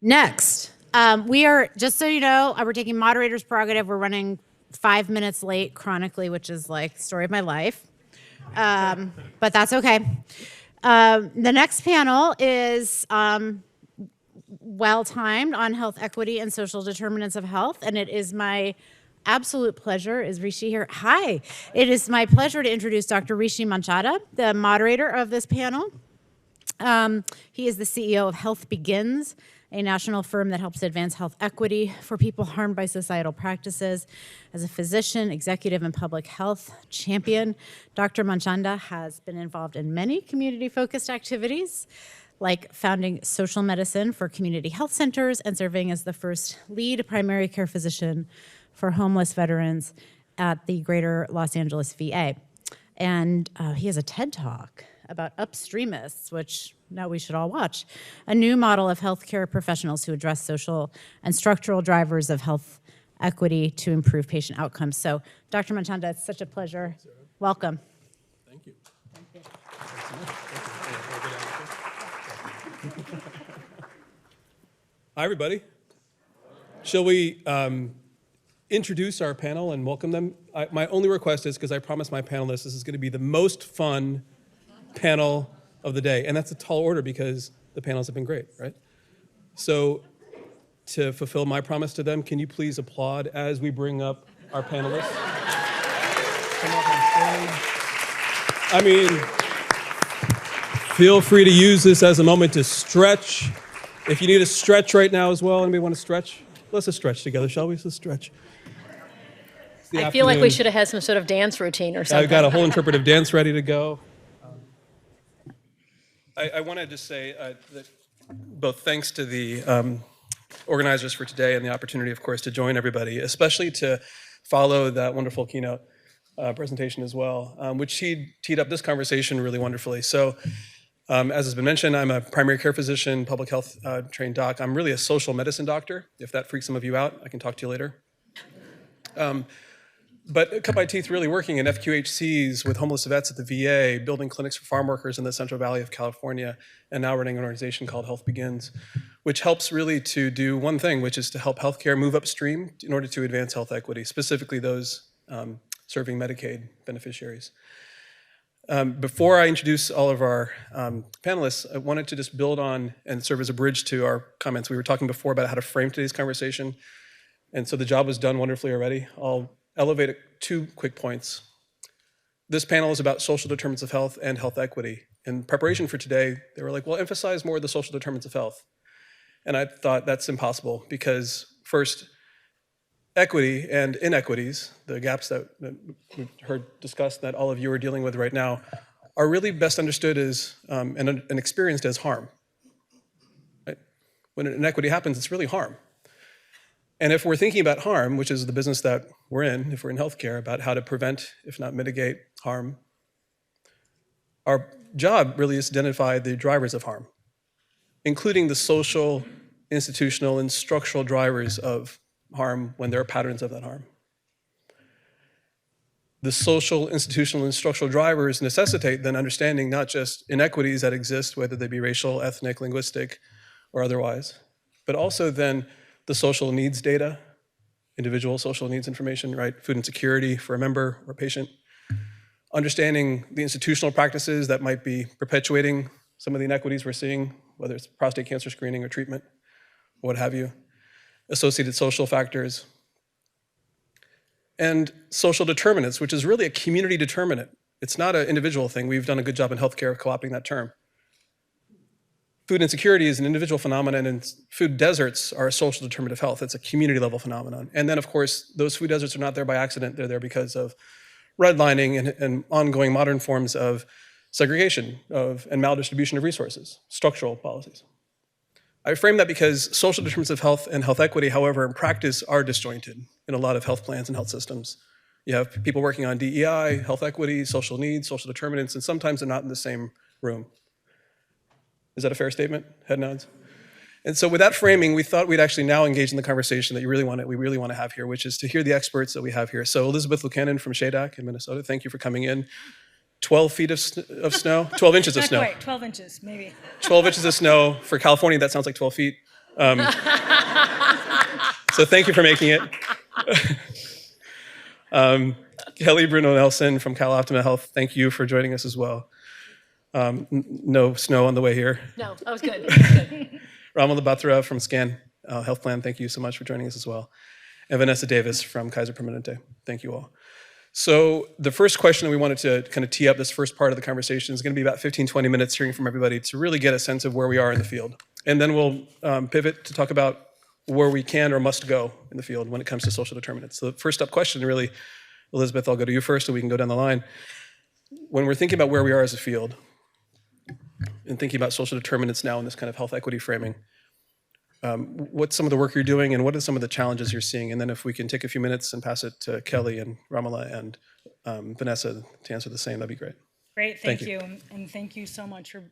Next, we are, just so you know, we're taking moderator's prerogative. We're running 5 minutes late chronically, which is like the story of my life. But that's okay. The next panel is well-timed on health equity and social determinants of health, and it is my absolute pleasure. Is Rishi here? Hi. It is my pleasure to introduce Dr. Rishi Manchanda, the moderator of this panel. He is the CEO of HealthBegins, a national firm that helps advance health equity for people harmed by societal practices. As a physician, executive, and public health champion, Dr. Manchanda has been involved in many community-focused activities, like founding social medicine for community health centers and serving as the first lead primary care physician for homeless veterans at the Greater Los Angeles VA. And he has a TED Talk about upstreamists, which now we should all watch, a new model of healthcare professionals who address social and structural drivers of health equity to improve patient outcomes. So, Dr. Manchanda, it's such a pleasure. Welcome. Thank you. Thank you. Hi, everybody. Shall we introduce our panel and welcome them? My only request is, because I promised my panelists, this is going to be the most fun panel of the day. And that's a tall order because the panels have been great, right? So to fulfill my promise to them, can you please applaud as we bring up our panelists? Come up on stage. I mean, feel free to use this as a moment to stretch. If you need a stretch right now as well, anybody want to stretch? Let's just stretch together, shall we? Let's stretch. I feel like we should have had some sort of dance routine or something. I've got a whole interpretive dance ready to go. I want to just say that both thanks to the organizers for today and the opportunity, of course, to join everybody, especially to follow that wonderful keynote presentation as well, which teed up this conversation really wonderfully. So, as has been mentioned, I'm a primary care physician, public health trained doc. I'm really a social medicine doctor. If that freaks some of you out, I can talk to you later. But cut my teeth really working in FQHCs with homeless vets at the VA, building clinics for farm workers in the Central Valley of California, and now running an organization called HealthBegins, which helps really to do one thing, which is to help healthcare move upstream in order to advance health equity, specifically those serving Medicaid beneficiaries. Before I introduce all of our panelists, I wanted to just build on and serve as a bridge to our comments. We were talking before about how to frame today's conversation, and so the job was done wonderfully already. I'll elevate 2 quick points. This panel is about social determinants of health and health equity. In preparation for today, they were like, well, emphasize more the social determinants of health. And I thought that's impossible because first, equity and inequities, the gaps that we've heard discussed that all of you are dealing with right now, are really best understood as and experienced as harm. Right? When an inequity happens, it's really harm. And if we're thinking about harm, which is the business that we're in, if we're in healthcare, about how to prevent, if not mitigate, harm, our job really is to identify the drivers of harm, including the social, institutional, and structural drivers of harm when there are patterns of that harm. The social, institutional, and structural drivers necessitate then understanding not just inequities that exist, whether they be racial, ethnic, linguistic, or otherwise, but also then the social needs data, individual social needs information, right? Food insecurity for a member or patient. Understanding the institutional practices that might be perpetuating some of the inequities we're seeing, whether it's prostate cancer screening or treatment, or what have you. Associated social factors. And social determinants, which is really a community determinant. It's not an individual thing. We've done a good job in healthcare of co-opting that term. Food insecurity is an individual phenomenon, and food deserts are a social determinant of health. It's a community level phenomenon. And then, of course, those food deserts are not there by accident. They're there because of redlining and ongoing modern forms of segregation and maldistribution of resources, structural policies. I frame that because social determinants of health and health equity, however, in practice are disjointed in a lot of health plans and health systems. You have people working on DEI, health equity, social needs, social determinants, and sometimes they're not in the same room. Is that a fair statement? Head nods. And so with that framing, we thought we'd actually now engage in the conversation that we really want to have here, which is to hear the experts that we have here. So Elizabeth Lukanen from SHADAC in Minnesota, thank you for coming in. 12 feet of snow, 12 inches of snow. Not quite, 12 inches, maybe. 12 inches of snow. For California, that sounds like 12 feet. So thank you for making it. Kelly Bruno-Nelson from CalOptima Health, thank you for joining us as well. No snow on the way here. No, that was good. That was good. Romilla Batra from Scan Health Plan, thank you so much for joining us as well. And Vanessa Davis from Kaiser Permanente, thank you all. So the first question that we wanted to kind of tee up this first part of the conversation is going to be about 15, 20 minutes hearing from everybody to really get a sense of where we are in the field. And then we'll pivot to talk about where we can or must go in the field when it comes to social determinants. So the first up question really, Elizabeth, I'll go to you first so we can go down the line. When we're thinking about where we are as a field and thinking about social determinants now in this kind of health equity framing, what's some of the work you're doing and what are some of the challenges you're seeing? And then if we can take a few minutes and pass it to Kelly and Romilla and Vanessa to answer the same, that'd be great. Great, thank you. And thank you so much for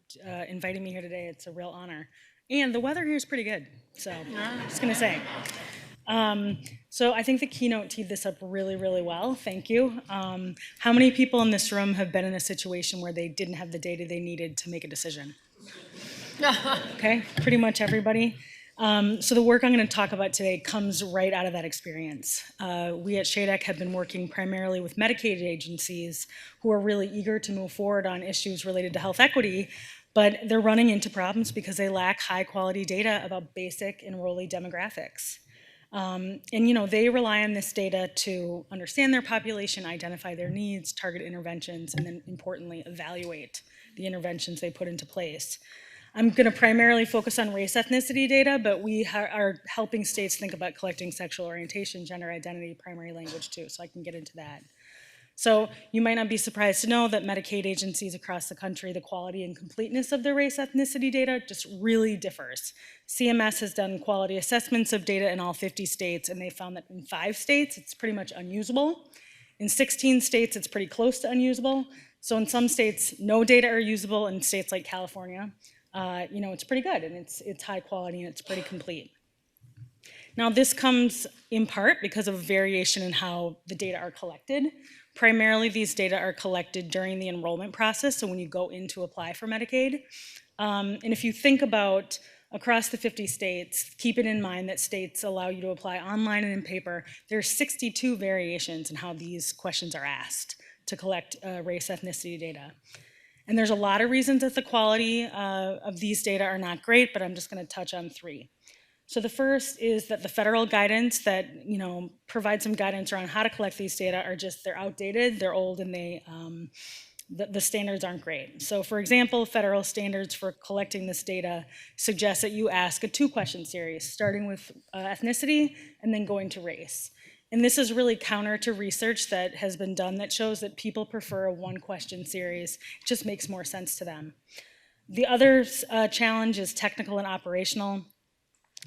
inviting me here today. It's a real honor. And the weather here is pretty good, so just gonna say. So I think the keynote teed this up really, really well, thank you. How many people in this room have been in a situation where they didn't have the data they needed to make a decision? Okay, pretty much everybody. So the work I'm going to talk about today comes right out of that experience. We at SHADAC have been working primarily with Medicaid agencies who are really eager to move forward on issues related to health equity, but they're running into problems because they lack high quality data about basic enrollee demographics. And they rely on this data to understand their population, identify their needs, target interventions, and then importantly, evaluate the interventions they put into place. I'm going to primarily focus on race ethnicity data, but we are helping states think about collecting sexual orientation, gender identity, primary language too, so I can get into that. So you might not be surprised to know that Medicaid agencies across the country, the quality and completeness of their race ethnicity data just really differs. CMS has done quality assessments of data in all 50 states, and they found that in 5 states, it's pretty much unusable. In 16 states, it's pretty close to unusable. So in some states, no data are usable. In states like California, it's pretty good, and it's high quality, and it's pretty complete. Now, this comes in part because of variation in how the data are collected. Primarily, these data are collected during the enrollment process, so when you go in to apply for Medicaid. And if you think about across the 50 states, keep it in mind that states allow you to apply online and in paper. There are 62 variations in how these questions are asked to collect race ethnicity data. And there's a lot of reasons that the quality of these data are not great, but I'm just going to touch on 3. So the first is that the federal guidance that provide some guidance around how to collect these data they're outdated, they're old, and the standards aren't great. So for example, federal standards for collecting this data suggest that you ask a 2-question series, starting with ethnicity and then going to race. And this is really counter to research that has been done that shows that people prefer a 1-question series. It just makes more sense to them. The other challenge is technical and operational.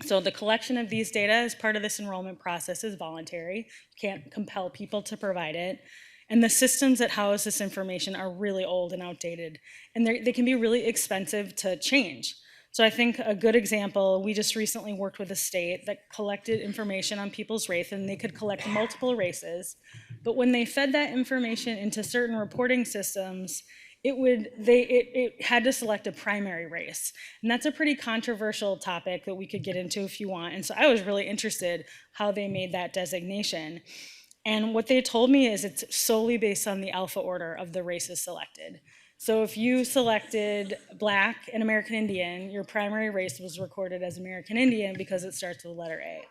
So the collection of these data as part of this enrollment process is voluntary. You can't compel people to provide it. And the systems that house this information are really old and outdated. And they can be really expensive to change. So I think a good example, we just recently worked with a state that collected information on people's race, and they could collect multiple races. But when they fed that information into certain reporting systems, it had to select a primary race. And that's a pretty controversial topic that we could get into if you want. And so I was really interested how they made that designation. And what they told me is it's solely based on the alpha order of the races selected. So if you selected Black and American Indian, your primary race was recorded as American Indian because it starts with the letter A.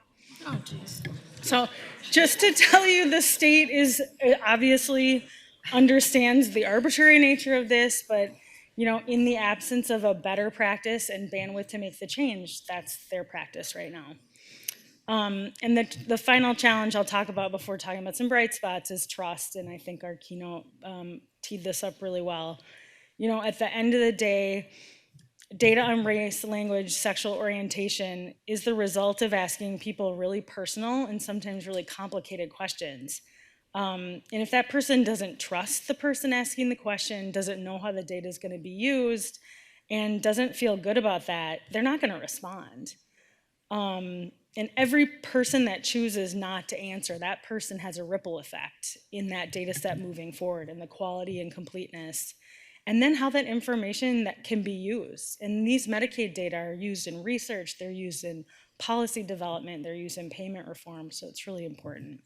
Oh, geez. So just to tell you, the state is obviously understands the arbitrary nature of this, but in the absence of a better practice and bandwidth to make the change, that's their practice right now. And the final challenge I'll talk about before talking about some bright spots is trust, and I think our keynote teed this up really well. At the end of the day, data on race, language, sexual orientation is the result of asking people really personal and sometimes really complicated questions. And if that person doesn't trust the person asking the question, doesn't know how the data is going to be used, and doesn't feel good about that, they're not going to respond. And every person that chooses not to answer, that person has a ripple effect in that data set moving forward and the quality and completeness. and then how that information that can be used. And these Medicaid data are used in research, they're used in policy development, they're used in payment reform, so it's really important.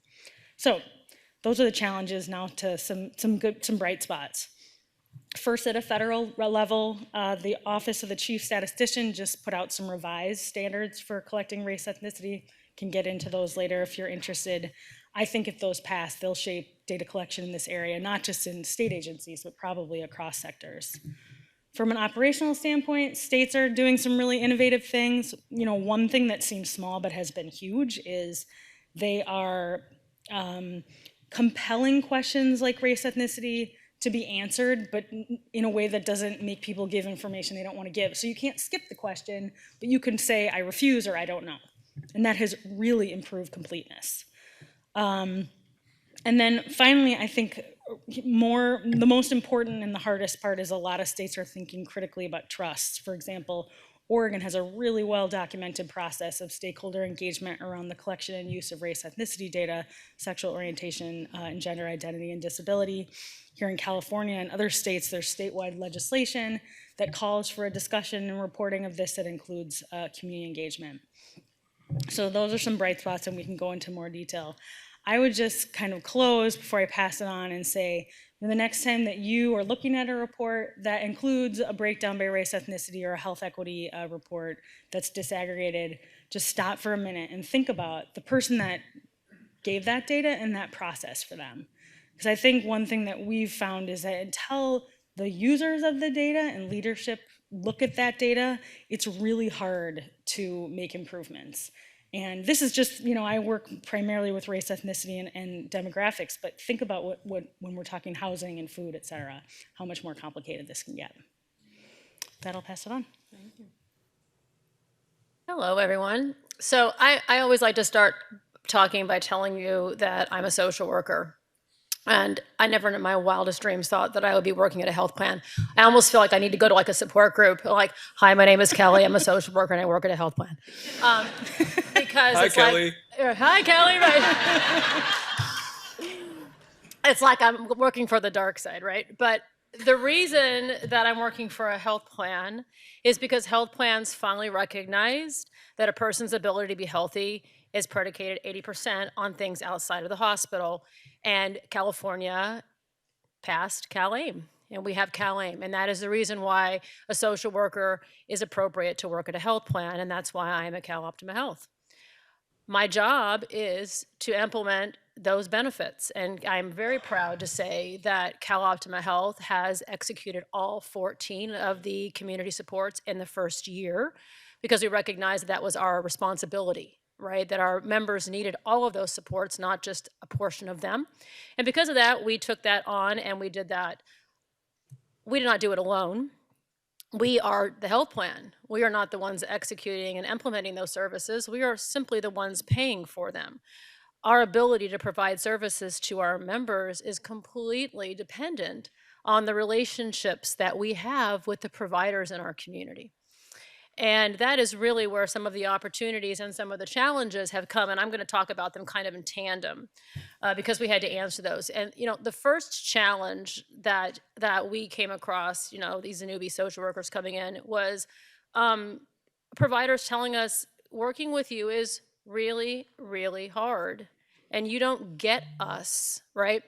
So those are the challenges. Now to some bright spots. First, at a federal level, the Office of the Chief Statistician just put out some revised standards for collecting race ethnicity. Can get into those later if you're interested. I think if those pass, they'll shape data collection in this area, not just in state agencies, but probably across sectors. From an operational standpoint, states are doing some really innovative things. You know, one thing that seems small but has been huge is they are compelling questions like race ethnicity to be answered, but in a way that doesn't make people give information they don't want to give. So you can't skip the question, but you can say, I refuse or I don't know. And that has really improved completeness. And then finally, I think the most important and the hardest part is a lot of states are thinking critically about trust. For example, Oregon has a really well-documented process of stakeholder engagement around the collection and use of race ethnicity data, sexual orientation, and gender identity and disability. Here in California and other states, there's statewide legislation that calls for a discussion and reporting of this that includes community engagement. So those are some bright spots, and we can go into more detail. I would just kind of close before I pass it on and say, the next time that you are looking at a report that includes a breakdown by race, ethnicity, or a health equity report that's disaggregated, just stop for a minute and think about the person that gave that data and that process for them. Because I think one thing that we've found is that until the users of the data and leadership look at that data, it's really hard to make improvements. And this is just, you know, I work primarily with race, ethnicity, and demographics, but think about when we're talking housing and food, et cetera, how much more complicated this can get. That'll pass it on. Thank you. Hello, everyone. So I always like to start talking by telling you that I'm a social worker. And I never in my wildest dreams thought that I would be working at a health plan. I almost feel like I need to go to like a support group, like, hi, my name is Kelly, I'm a social worker and I work at a health plan. Because Hi, it's Kelly. Like, hi, Kelly, right? It's like I'm working for the dark side, right? But the reason that I'm working for a health plan is because health plans finally recognized that a person's ability to be healthy is predicated 80% on things outside of the hospital. And California passed CalAIM, and we have CalAIM. And that is the reason why a social worker is appropriate to work at a health plan, and that's why I'm at CalOptima Health. My job is to implement those benefits, and I'm very proud to say that CalOptima Health has executed all 14 of the community supports in the first year because we recognized that was our responsibility, right? That our members needed all of those supports, not just a portion of them. And because of that, we took that on and we did that. We did not do it alone. We are the health plan. We are not the ones executing and implementing those services. We are simply the ones paying for them. Our ability to provide services to our members is completely dependent on the relationships that we have with the providers in our community. And that is really where some of the opportunities and some of the challenges have come, and I'm going to talk about them kind of in tandem because we had to answer those. And you know, the first challenge that we came across, you know, these newbie social workers coming in, was providers telling us working with you is really, really hard, and you don't get us, right?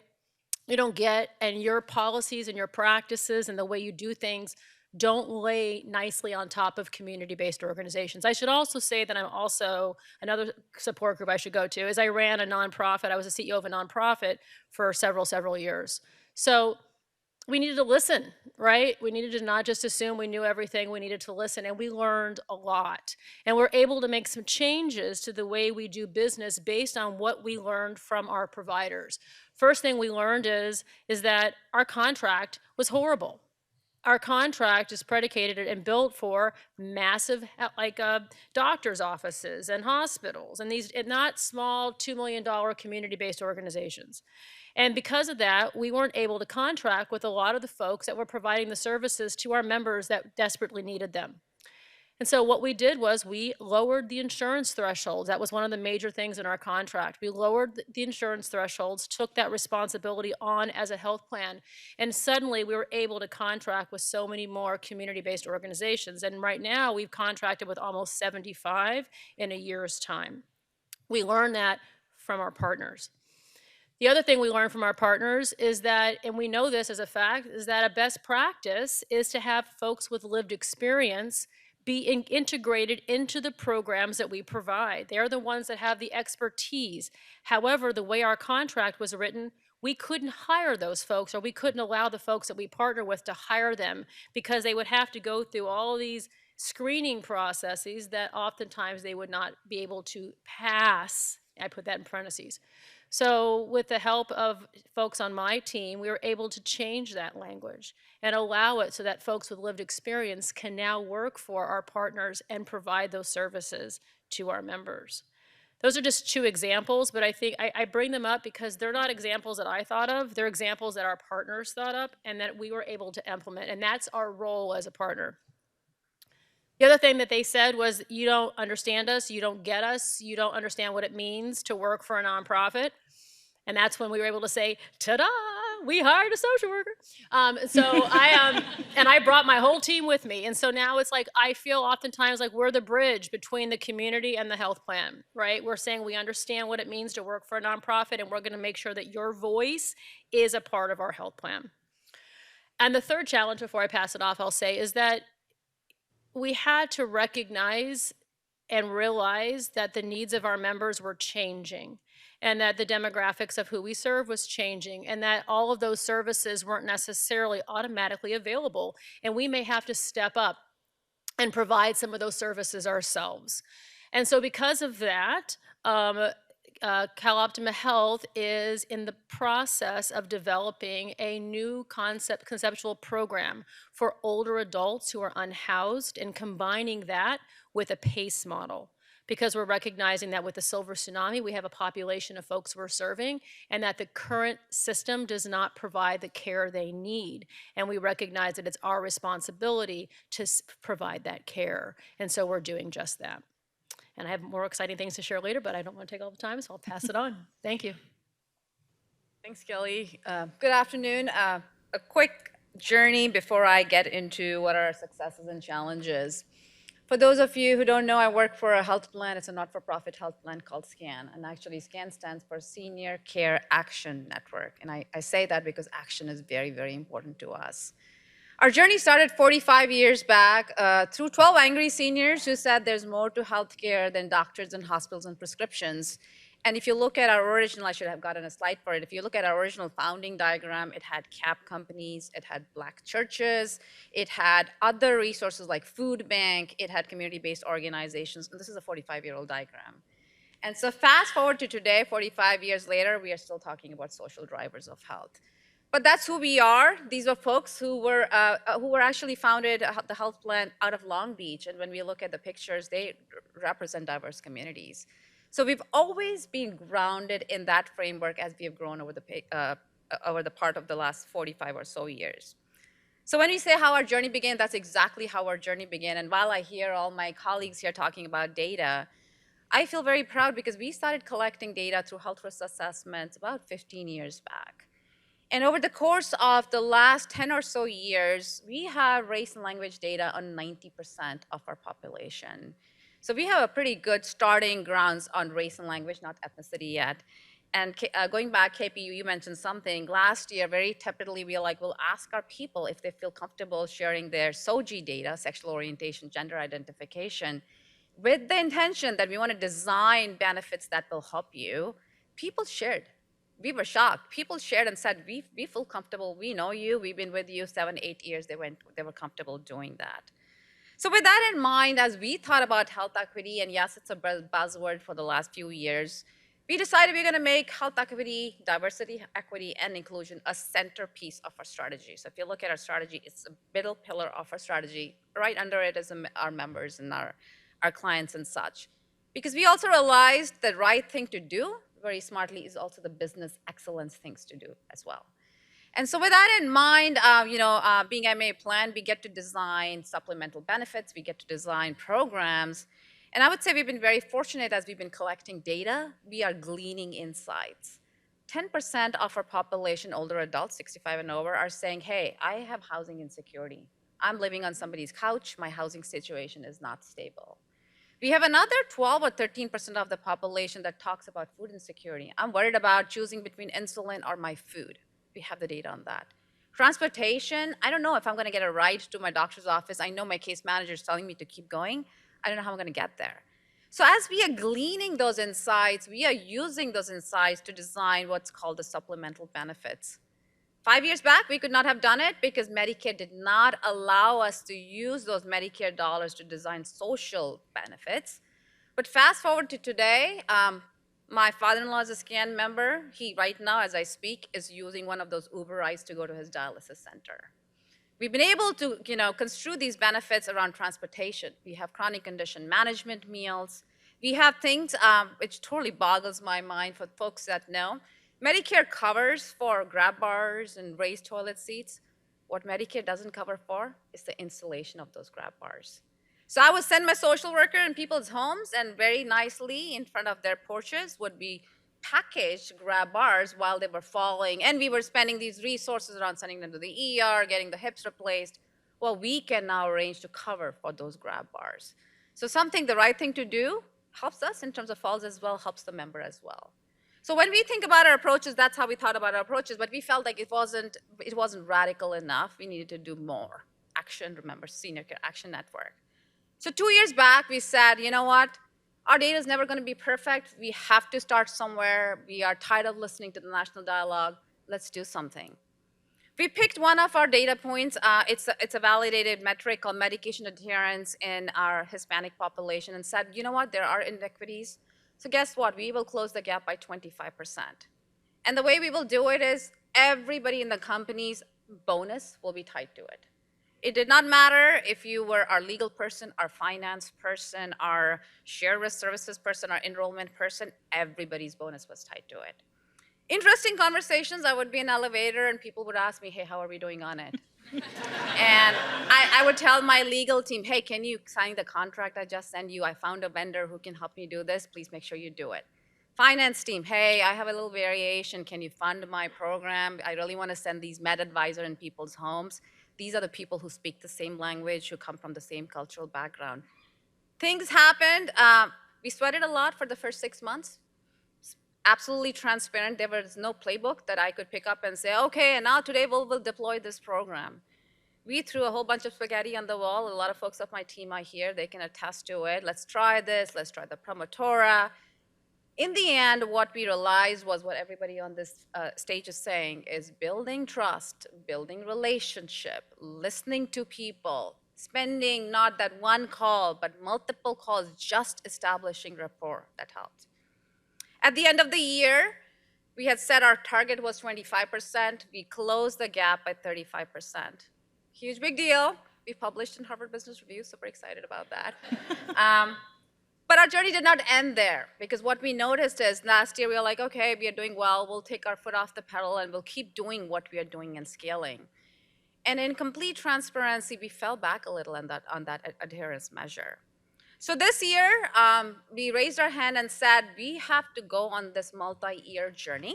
You don't get, and your policies and your practices and the way you do things don't lay nicely on top of community-based organizations. I should also say that I'm also, another support group I should go to is I ran a nonprofit. I was a CEO of a nonprofit for several years. So we needed to listen, right? We needed to not just assume we knew everything, we needed to listen, and we learned a lot. And we're able to make some changes to the way we do business based on what we learned from our providers. First thing we learned is that our contract was horrible. Our contract is predicated and built for massive, like doctors' offices and hospitals, and these not small $2 million community-based organizations. And because of that, we weren't able to contract with a lot of the folks that were providing the services to our members that desperately needed them. And so what we did was we lowered the insurance thresholds. That was one of the major things in our contract. We lowered the insurance thresholds, took that responsibility on as a health plan, and suddenly we were able to contract with so many more community-based organizations. And right now we've contracted with almost 75 in a year's time. We learned that from our partners. The other thing we learned from our partners is that, and we know this as a fact, is that a best practice is to have folks with lived experience be integrated into the programs that we provide. They're the ones that have the expertise. However, the way our contract was written, we couldn't hire those folks, or we couldn't allow the folks that we partner with to hire them, because they would have to go through all these screening processes that oftentimes they would not be able to pass. I put that in parentheses. So with the help of folks on my team, we were able to change that language and allow it so that folks with lived experience can now work for our partners and provide those services to our members. Those are just two examples, but I think I bring them up because they're not examples that I thought of. They're examples that our partners thought up and that we were able to implement, and that's our role as a partner. The other thing that they said was, you don't understand us, you don't get us, you don't understand what it means to work for a nonprofit. And that's when we were able to say, ta-da, we hired a social worker. And I brought my whole team with me. And so now it's like, I feel oftentimes like we're the bridge between the community and the health plan, right? We're saying we understand what it means to work for a nonprofit, and we're gonna make sure that your voice is a part of our health plan. And the third challenge, before I pass it off, I'll say, is that we had to recognize and realize that the needs of our members were changing, and that the demographics of who we serve was changing, and that all of those services weren't necessarily automatically available, and we may have to step up and provide some of those services ourselves. And so because of that, CalOptima Health is in the process of developing a new conceptual program for older adults who are unhoused, and combining that with a PACE model, because we're recognizing that with the silver tsunami, we have a population of folks we're serving, and that the current system does not provide the care they need. And we recognize that it's our responsibility to provide that care. And so we're doing just that. And I have more exciting things to share later, but I don't want to take all the time, so I'll pass it on. Thank you. Thanks, Kelly. Good afternoon. A quick journey before I get into what are our successes and challenges. For those of you who don't know, I work for a health plan. It's a not-for-profit health plan called SCAN. And actually, SCAN stands for Senior Care Action Network. And I say that because action is very, very important to us. Our journey started 45 years back through 12 angry seniors who said there's more to healthcare than doctors and hospitals and prescriptions. And if you look at our original, I should have gotten a slide for it. If you look at our original founding diagram, it had cab companies, it had Black churches, it had other resources like food bank, it had community-based organizations, and this is a 45-year-old diagram. And so fast forward to today, 45 years later, we are still talking about social drivers of health. But that's who we are. These are folks who were actually founded the health plan out of Long Beach. And when we look at the pictures, they represent diverse communities. So we've always been grounded in that framework as we have grown over the part of the last 45 or so years. So when we say how our journey began, that's exactly how our journey began. And while I hear all my colleagues here talking about data, I feel very proud because we started collecting data through health risk assessments about 15 years back. And over the course of the last 10 or so years, we have race and language data on 90% of our population. So we have a pretty good starting grounds on race and language, not ethnicity yet. And going back, KP, you mentioned something. Last year, very tepidly, we'll ask our people if they feel comfortable sharing their SOGI data, sexual orientation, gender identification, with the intention that we want to design benefits that will help you. People shared. We were shocked. People shared and said, we feel comfortable. We know you. We've been with you 7, 8 years. They were comfortable doing that. So with that in mind, as we thought about health equity, and yes, it's a buzzword for the last few years, we decided we're going to make health equity, diversity, equity, and inclusion a centerpiece of our strategy. So if you look at our strategy, it's a middle pillar of our strategy. Right under it is our members and our clients and such. Because we also realized the right thing to do very smartly is also the business excellence things to do as well. And so with that in mind, being MA plan, we get to design supplemental benefits, we get to design programs. And I would say we've been very fortunate as we've been collecting data, we are gleaning insights. 10% of our population, older adults, 65 and over, are saying, hey, I have housing insecurity. I'm living on somebody's couch, my housing situation is not stable. We have another 12 or 13% of the population that talks about food insecurity. I'm worried about choosing between insulin or my food. We have the data on that. Transportation, I don't know if I'm gonna get a ride to my doctor's office. I know my case manager is telling me to keep going. I don't know how I'm gonna get there. So as we are gleaning those insights, we are using those insights to design what's called the supplemental benefits. 5 years back, we could not have done it because Medicare did not allow us to use those Medicare dollars to design social benefits. But fast forward to today, my father-in-law is a SCAN member. He, right now, as I speak, is using one of those Uber rides to go to his dialysis center. We've been able to, construe these benefits around transportation. We have chronic condition management meals. We have things which totally boggles my mind for folks that know. Medicare covers for grab bars and raised toilet seats. What Medicare doesn't cover for is the installation of those grab bars. So I would send my social worker in people's homes, and very nicely in front of their porches would be packaged grab bars while they were falling. And we were spending these resources around sending them to the ER, getting the hips replaced. Well, we can now arrange to cover for those grab bars. So something, the right thing to do, helps us in terms of falls as well, helps the member as well. So when we think about our approaches, that's how we thought about our approaches, but we felt like it wasn't radical enough. We needed to do more. Action, remember, Senior Care Action Network. So 2 years back, we said, you know what? Our data is never going to be perfect. We have to start somewhere. We are tired of listening to the national dialogue. Let's do something. We picked one of our data points. It's a validated metric called medication adherence in our Hispanic population, and said, you know what? There are inequities. So guess what? We will close the gap by 25%. And the way we will do it is everybody in the company's bonus will be tied to it. It did not matter if you were our legal person, our finance person, our share risk services person, our enrollment person, everybody's bonus was tied to it. Interesting conversations. I would be in an elevator and people would ask me, hey, how are we doing on it? And I would tell my legal team, hey, can you sign the contract I just sent you? I found a vendor who can help me do this. Please make sure you do it. Finance team, hey, I have a little variation. Can you fund my program? I really want to send these med advisor in people's homes. These are the people who speak the same language, who come from the same cultural background. Things happened. We sweated a lot for the first 6 months. Absolutely transparent. There was no playbook that I could pick up and say, okay, and now today we'll deploy this program. We threw a whole bunch of spaghetti on the wall. A lot of folks of my team are here. They can attest to it. Let's try this. Let's try the Promotora. In the end, what we realized was what everybody on this stage is saying is building trust, building relationship, listening to people, spending not that one call, but multiple calls, just establishing rapport. That helped. At the end of the year, we had said our target was 25%. We closed the gap by 35%. Huge big deal. We published in Harvard Business Review, super excited about that. But our journey did not end there, because what we noticed is last year we were like, okay, we are doing well, we'll take our foot off the pedal and we'll keep doing what we are doing and scaling. And in complete transparency, we fell back a little on that adherence measure. So this year, we raised our hand and said, we have to go on this multi-year journey.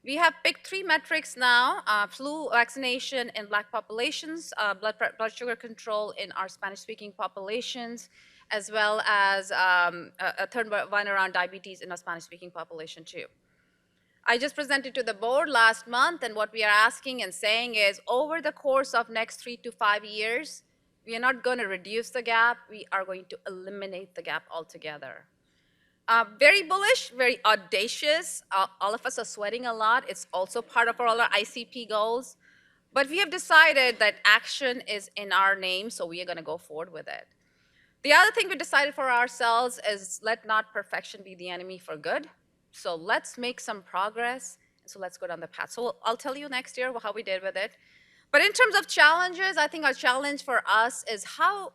We have picked 3 metrics now: flu vaccination in Black populations, blood sugar control in our Spanish-speaking populations, as well as a third one around diabetes in our Spanish-speaking population too. I just presented to the board last month, and what we are asking and saying is, over the course of next 3 to 5 years, we are not going to reduce the gap, we are going to eliminate the gap altogether. Very bullish, very audacious. All of us are sweating a lot. It's also part of all our ICP goals. But we have decided that action is in our name, so we are going to go forward with it. The other thing we decided for ourselves is let not perfection be the enemy for good. So let's make some progress. So let's go down the path. So I'll tell you next year how we did with it. But in terms of challenges, I think our challenge for us is how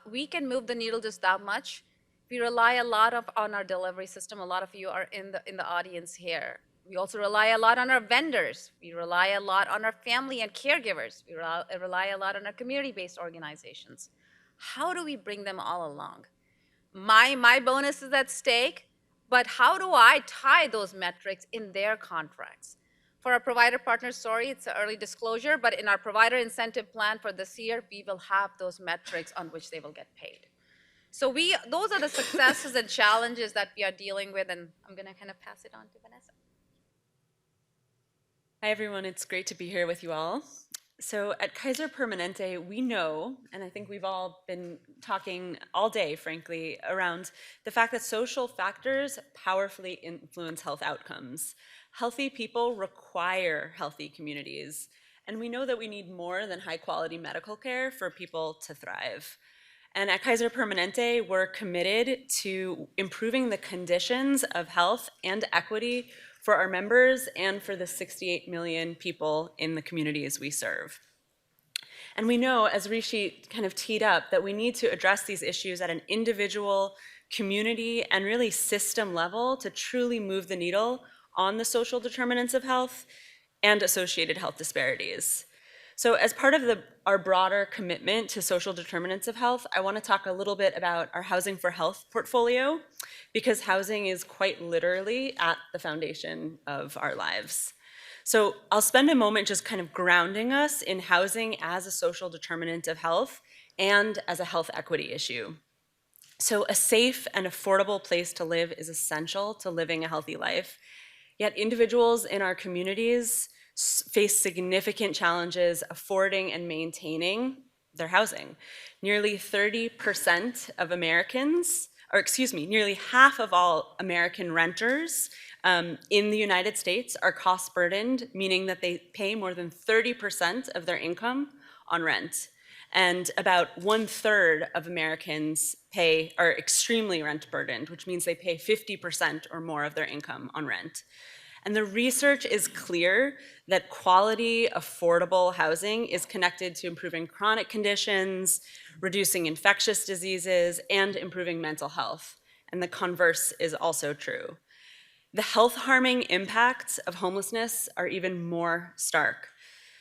we can move the needle just that much. We rely a lot on our delivery system. A lot of you are in the audience here. We also rely a lot on our vendors. We rely a lot on our family and caregivers. We rely a lot on our community-based organizations. How do we bring them all along? My bonus is at stake, but how do I tie those metrics in their contracts? For our provider partners, sorry, it's an early disclosure, but in our provider incentive plan for this year, we will have those metrics on which they will get paid. So those are the successes and challenges that we are dealing with, and I'm gonna kind of pass it on to Vanessa. Hi everyone, it's great to be here with you all. So at Kaiser Permanente, we know, and I think we've all been talking all day, frankly, around the fact that social factors powerfully influence health outcomes. Healthy people require healthy communities, and we know that we need more than high-quality medical care for people to thrive. And at Kaiser Permanente, we're committed to improving the conditions of health and equity for our members and for the 68 million people in the communities we serve. And we know, as Rishi kind of teed up, that we need to address these issues at an individual, community, and really system level to truly move the needle on the social determinants of health and associated health disparities. So as part of our broader commitment to social determinants of health, I want to talk a little bit about our Housing for Health portfolio, because housing is quite literally at the foundation of our lives. So I'll spend a moment just kind of grounding us in housing as a social determinant of health and as a health equity issue. So a safe and affordable place to live is essential to living a healthy life, yet individuals in our communities face significant challenges affording and maintaining their housing. Nearly 30% of Americans, or excuse me, nearly half of all American renters in the United States are cost burdened, meaning that they pay more than 30% of their income on rent. And about 1/3 of Americans are extremely rent burdened, which means they pay 50% or more of their income on rent. And the research is clear that quality, affordable housing is connected to improving chronic conditions, reducing infectious diseases, and improving mental health. And the converse is also true. The health-harming impacts of homelessness are even more stark.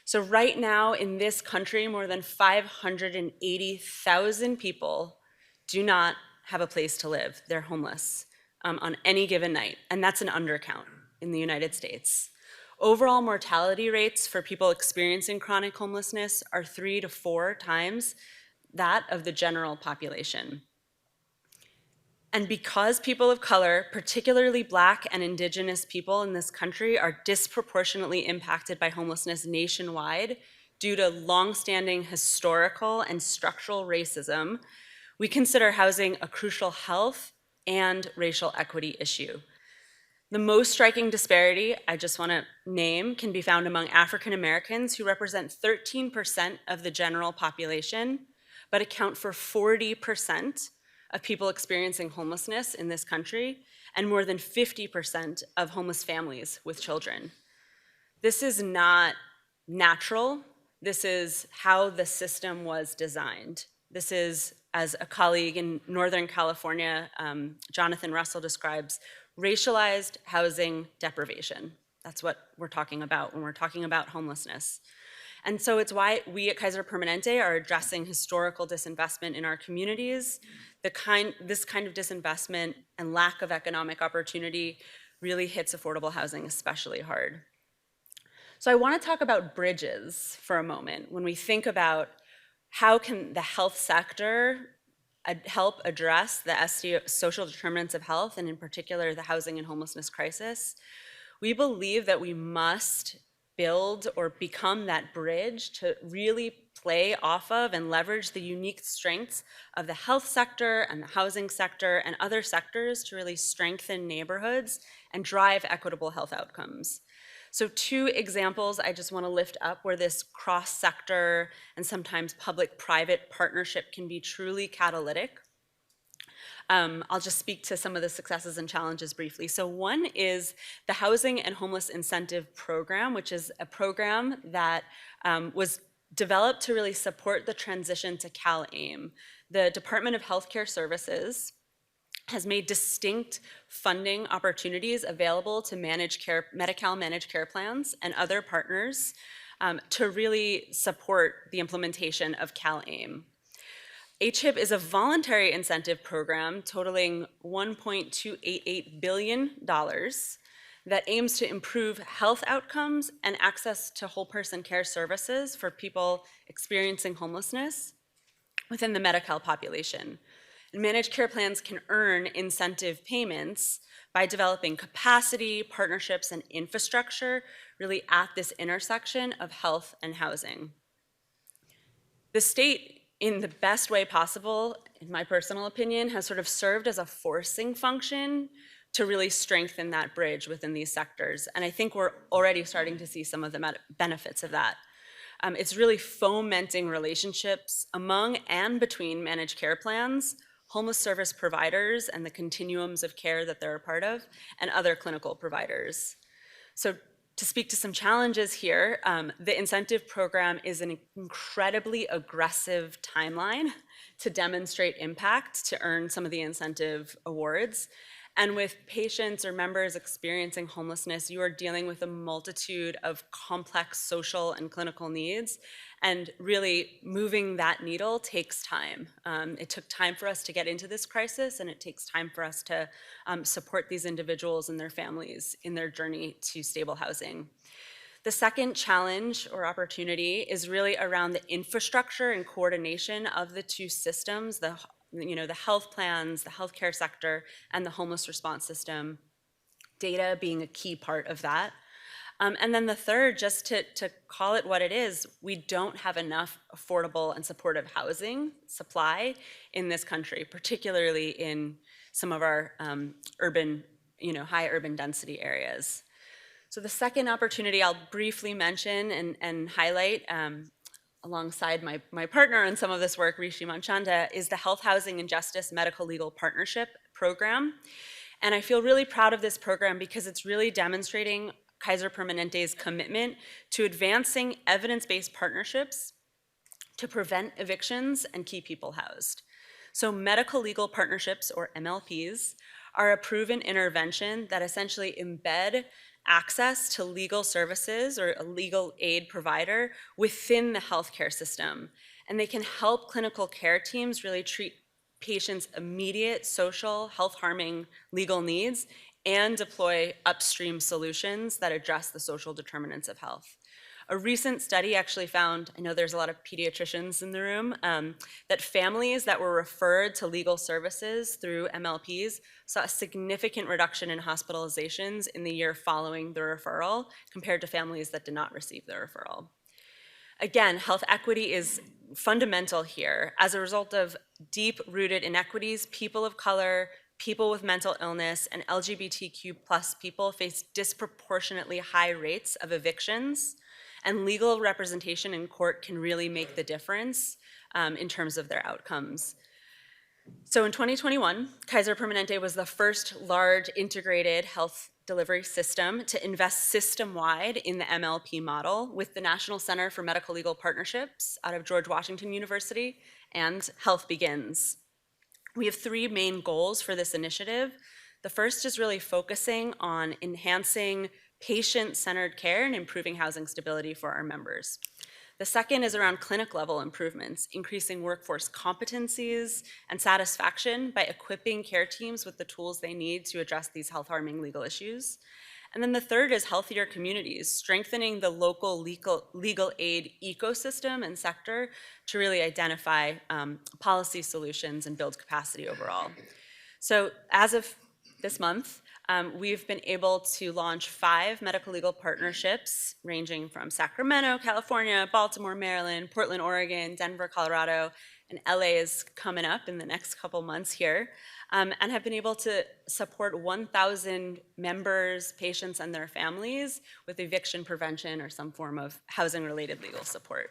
So right now in this country, more than 580,000 people do not have a place to live. They're homeless on any given night, and that's an undercount in the United States. Overall mortality rates for people experiencing chronic homelessness are 3 to 4 times that of the general population. And because people of color, particularly Black and Indigenous people in this country, are disproportionately impacted by homelessness nationwide due to longstanding historical and structural racism, we consider housing a crucial health and racial equity issue. The most striking disparity I just want to name can be found among African Americans, who represent 13% of the general population, but account for 40% of people experiencing homelessness in this country, and more than 50% of homeless families with children. This is not natural. This is how the system was designed. This is, as a colleague in Northern California, Jonathan Russell, describes, racialized housing deprivation. That's what we're talking about when we're talking about homelessness. And so it's why we at Kaiser Permanente are addressing historical disinvestment in our communities. This kind of disinvestment and lack of economic opportunity really hits affordable housing especially hard. So I want to talk about bridges for a moment. When we think about how can the health sector help address the social determinants of health, and in particular the housing and homelessness crisis, we believe that we must build or become that bridge to really play off of and leverage the unique strengths of the health sector and the housing sector and other sectors to really strengthen neighborhoods and drive equitable health outcomes. So 2 examples I just want to lift up where this cross-sector and sometimes public-private partnership can be truly catalytic. I'll just speak to some of the successes and challenges briefly. So one is the Housing and Homeless Incentive Program, which is a program that was developed to really support the transition to CalAIM. The Department of Healthcare Services has made distinct funding opportunities available to Medi-Cal managed care plans and other partners to really support the implementation of CalAIM. HIP is a voluntary incentive program totaling $1.288 billion that aims to improve health outcomes and access to whole person care services for people experiencing homelessness within the Medi-Cal population. And managed care plans can earn incentive payments by developing capacity, partnerships, and infrastructure really at this intersection of health and housing. The state, in the best way possible, in my personal opinion, has sort of served as a forcing function to really strengthen that bridge within these sectors. And I think we're already starting to see some of the benefits of that. It's really fomenting relationships among and between managed care plans, homeless service providers, and the continuums of care that they're a part of, and other clinical providers. So to speak to some challenges here, the incentive program is an incredibly aggressive timeline to demonstrate impact to earn some of the incentive awards. And with patients or members experiencing homelessness, you are dealing with a multitude of complex social and clinical needs, and really moving that needle takes time. It took time for us to get into this crisis, and it takes time for us to support these individuals and their families in their journey to stable housing. The second challenge or opportunity is really around the infrastructure and coordination of the two systems, the health plans, the healthcare sector, and the homeless response system, data being a key part of that. And then the third, just to call it what it is, we don't have enough affordable and supportive housing supply in this country, particularly in some of our urban, high urban density areas. So the second opportunity I'll briefly mention and highlight alongside my partner in some of this work, Rishi Manchanda, is the Health, Housing, and Justice Medical Legal Partnership Program. And I feel really proud of this program because it's really demonstrating Kaiser Permanente's commitment to advancing evidence-based partnerships to prevent evictions and keep people housed. So medical legal partnerships, or MLPs, are a proven intervention that essentially embed access to legal services or a legal aid provider within the healthcare system. And they can help clinical care teams really treat patients' immediate social, health-harming legal needs and deploy upstream solutions that address the social determinants of health. A recent study actually found, I know there's a lot of pediatricians in the room, that families that were referred to legal services through MLPs saw a significant reduction in hospitalizations in the year following the referral compared to families that did not receive the referral. Again, health equity is fundamental here. As a result of deep-rooted inequities, people of color, people with mental illness, and LGBTQ+ people face disproportionately high rates of evictions, and legal representation in court can really make the difference in terms of their outcomes. So in 2021, Kaiser Permanente was the first large integrated health delivery system to invest system-wide in the MLP model with the National Center for Medical Legal Partnerships out of George Washington University and HealthBegins. We have three main goals for this initiative. The first is really focusing on enhancing patient-centered care and improving housing stability for our members. The second is around clinic-level improvements, increasing workforce competencies and satisfaction by equipping care teams with the tools they need to address these health-harming legal issues. And then the third is healthier communities, strengthening the local legal aid ecosystem and sector to really identify policy solutions and build capacity overall. So as of this month, we've been able to launch 5 medical legal partnerships ranging from Sacramento, California, Baltimore, Maryland, Portland, Oregon, Denver, Colorado, and LA is coming up in the next couple months here, and have been able to support 1,000 members, patients, and their families with eviction prevention or some form of housing-related legal support.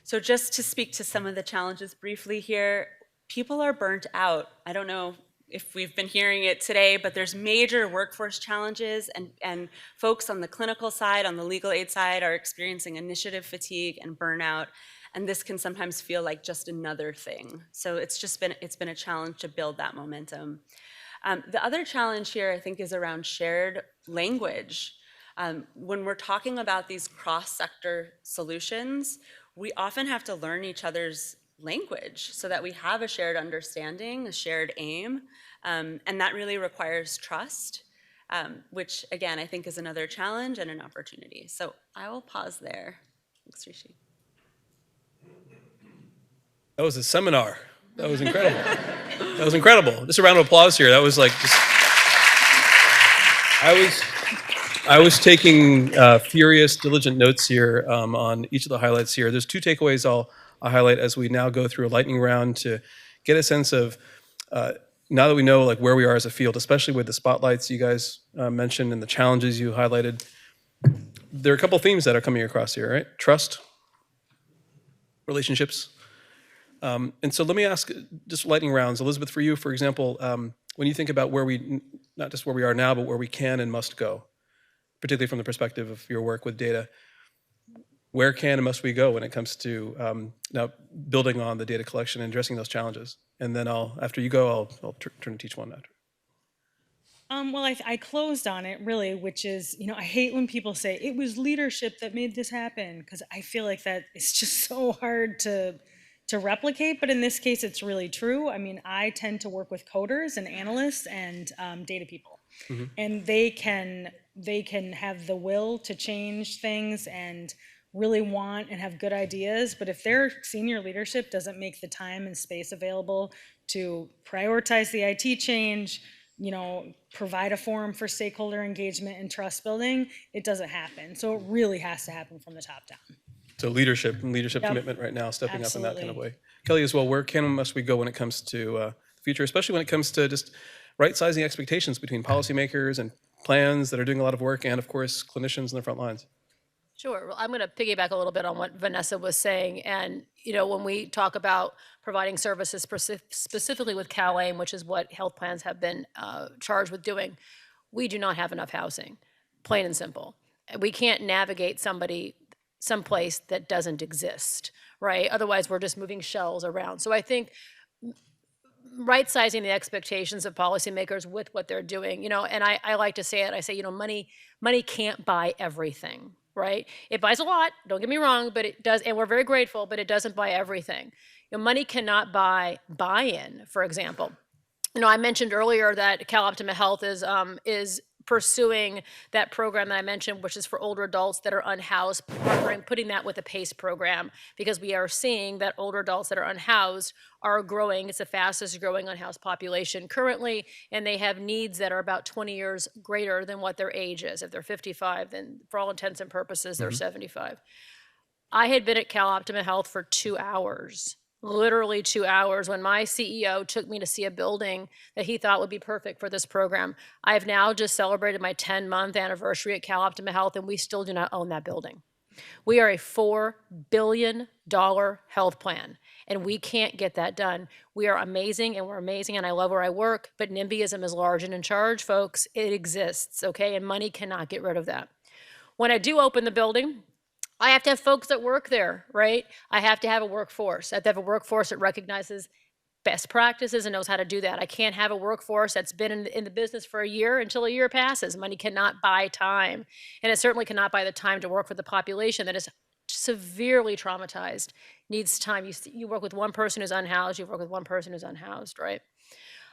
So just to speak to some of the challenges briefly here, people are burnt out. I don't know if we've been hearing it today, but there's major workforce challenges, and folks on the clinical side, on the legal aid side, are experiencing initiative fatigue and burnout. And this can sometimes feel like just another thing. So it's been a challenge to build that momentum. The other challenge here, I think, is around shared language. When we're talking about these cross-sector solutions, we often have to learn each other's language so that we have a shared understanding, a shared aim, and that really requires trust, which, again, I think is another challenge and an opportunity. So I will pause there. Thanks, Rishi. That was a seminar. That was incredible. That was incredible. Just a round of applause here. That was like just. I was taking furious, diligent notes here on each of the highlights here. There's 2 takeaways I'll highlight as we now go through a lightning round to get a sense of now that we know like where we are as a field, especially with the spotlights you guys mentioned and the challenges you highlighted. There are a couple themes that are coming across here, right? Trust, relationships. And so let me ask just lightning rounds. Elizabeth, for you, for example, when you think about where we, not just where we are now, but where we can and must go, particularly from the perspective of your work with data, where can and must we go when it comes to now building on the data collection and addressing those challenges? And then after you go, I'll turn to each one after. Well, I closed on it really, which is, I hate when people say it was leadership that made this happen, because I feel like that is just so hard to replicate. But in this case, it's really true. I mean, I tend to work with coders and analysts and data people, and they can have the will to change things and really want and have good ideas. But if their senior leadership doesn't make the time and space available to prioritize the IT change, provide a forum for stakeholder engagement and trust building, it doesn't happen. So it really has to happen from the top down. So leadership and leadership Yep. commitment right now, stepping up in that kind of Absolutely. way. Kelly, as well, where can and must we go when it comes to the future, especially when it comes to just right-sizing expectations between policymakers and plans that are doing a lot of work and, of course, clinicians in the front lines? Sure. Well, I'm going to piggyback a little bit on what Vanessa was saying. And, when we talk about providing services specifically with CalAIM, which is what health plans have been charged with doing, we do not have enough housing, plain and simple. We can't navigate someplace that doesn't exist, right? Otherwise, we're just moving shells around. So I think right-sizing the expectations of policymakers with what they're doing, and I like to say it, I say, money can't buy everything, right? It buys a lot, don't get me wrong, but it does, and we're very grateful, but it doesn't buy everything. Money cannot buy buy-in, for example. I mentioned earlier that CalOptima Health is pursuing that program that I mentioned, which is for older adults that are unhoused, putting that with a PACE program, because we are seeing that older adults that are unhoused are growing. It's the fastest growing unhoused population currently, and they have needs that are about 20 years greater than what their age is. If they're 55, then for all intents and purposes, they're 75. I had been at CalOptima Health for 2 hours. Literally 2 hours, when my CEO took me to see a building that he thought would be perfect for this program. I've now just celebrated my 10-month anniversary at CalOptima Health, and we still do not own that building. We are a $4 billion health plan, and we can't get that done. We are amazing, and we're amazing, and I love where I work, but NIMBYism is large and in charge, folks. It exists, okay? And money cannot get rid of that. When I do open the building, I have to have folks that work there, right? I have to have a workforce. I have to have a workforce that recognizes best practices and knows how to do that. I can't have a workforce that's been in the business for a year until a year passes. Money cannot buy time. And it certainly cannot buy the time to work with a population that is severely traumatized, needs time. You work with one person who's unhoused, you work with one person who's unhoused, right?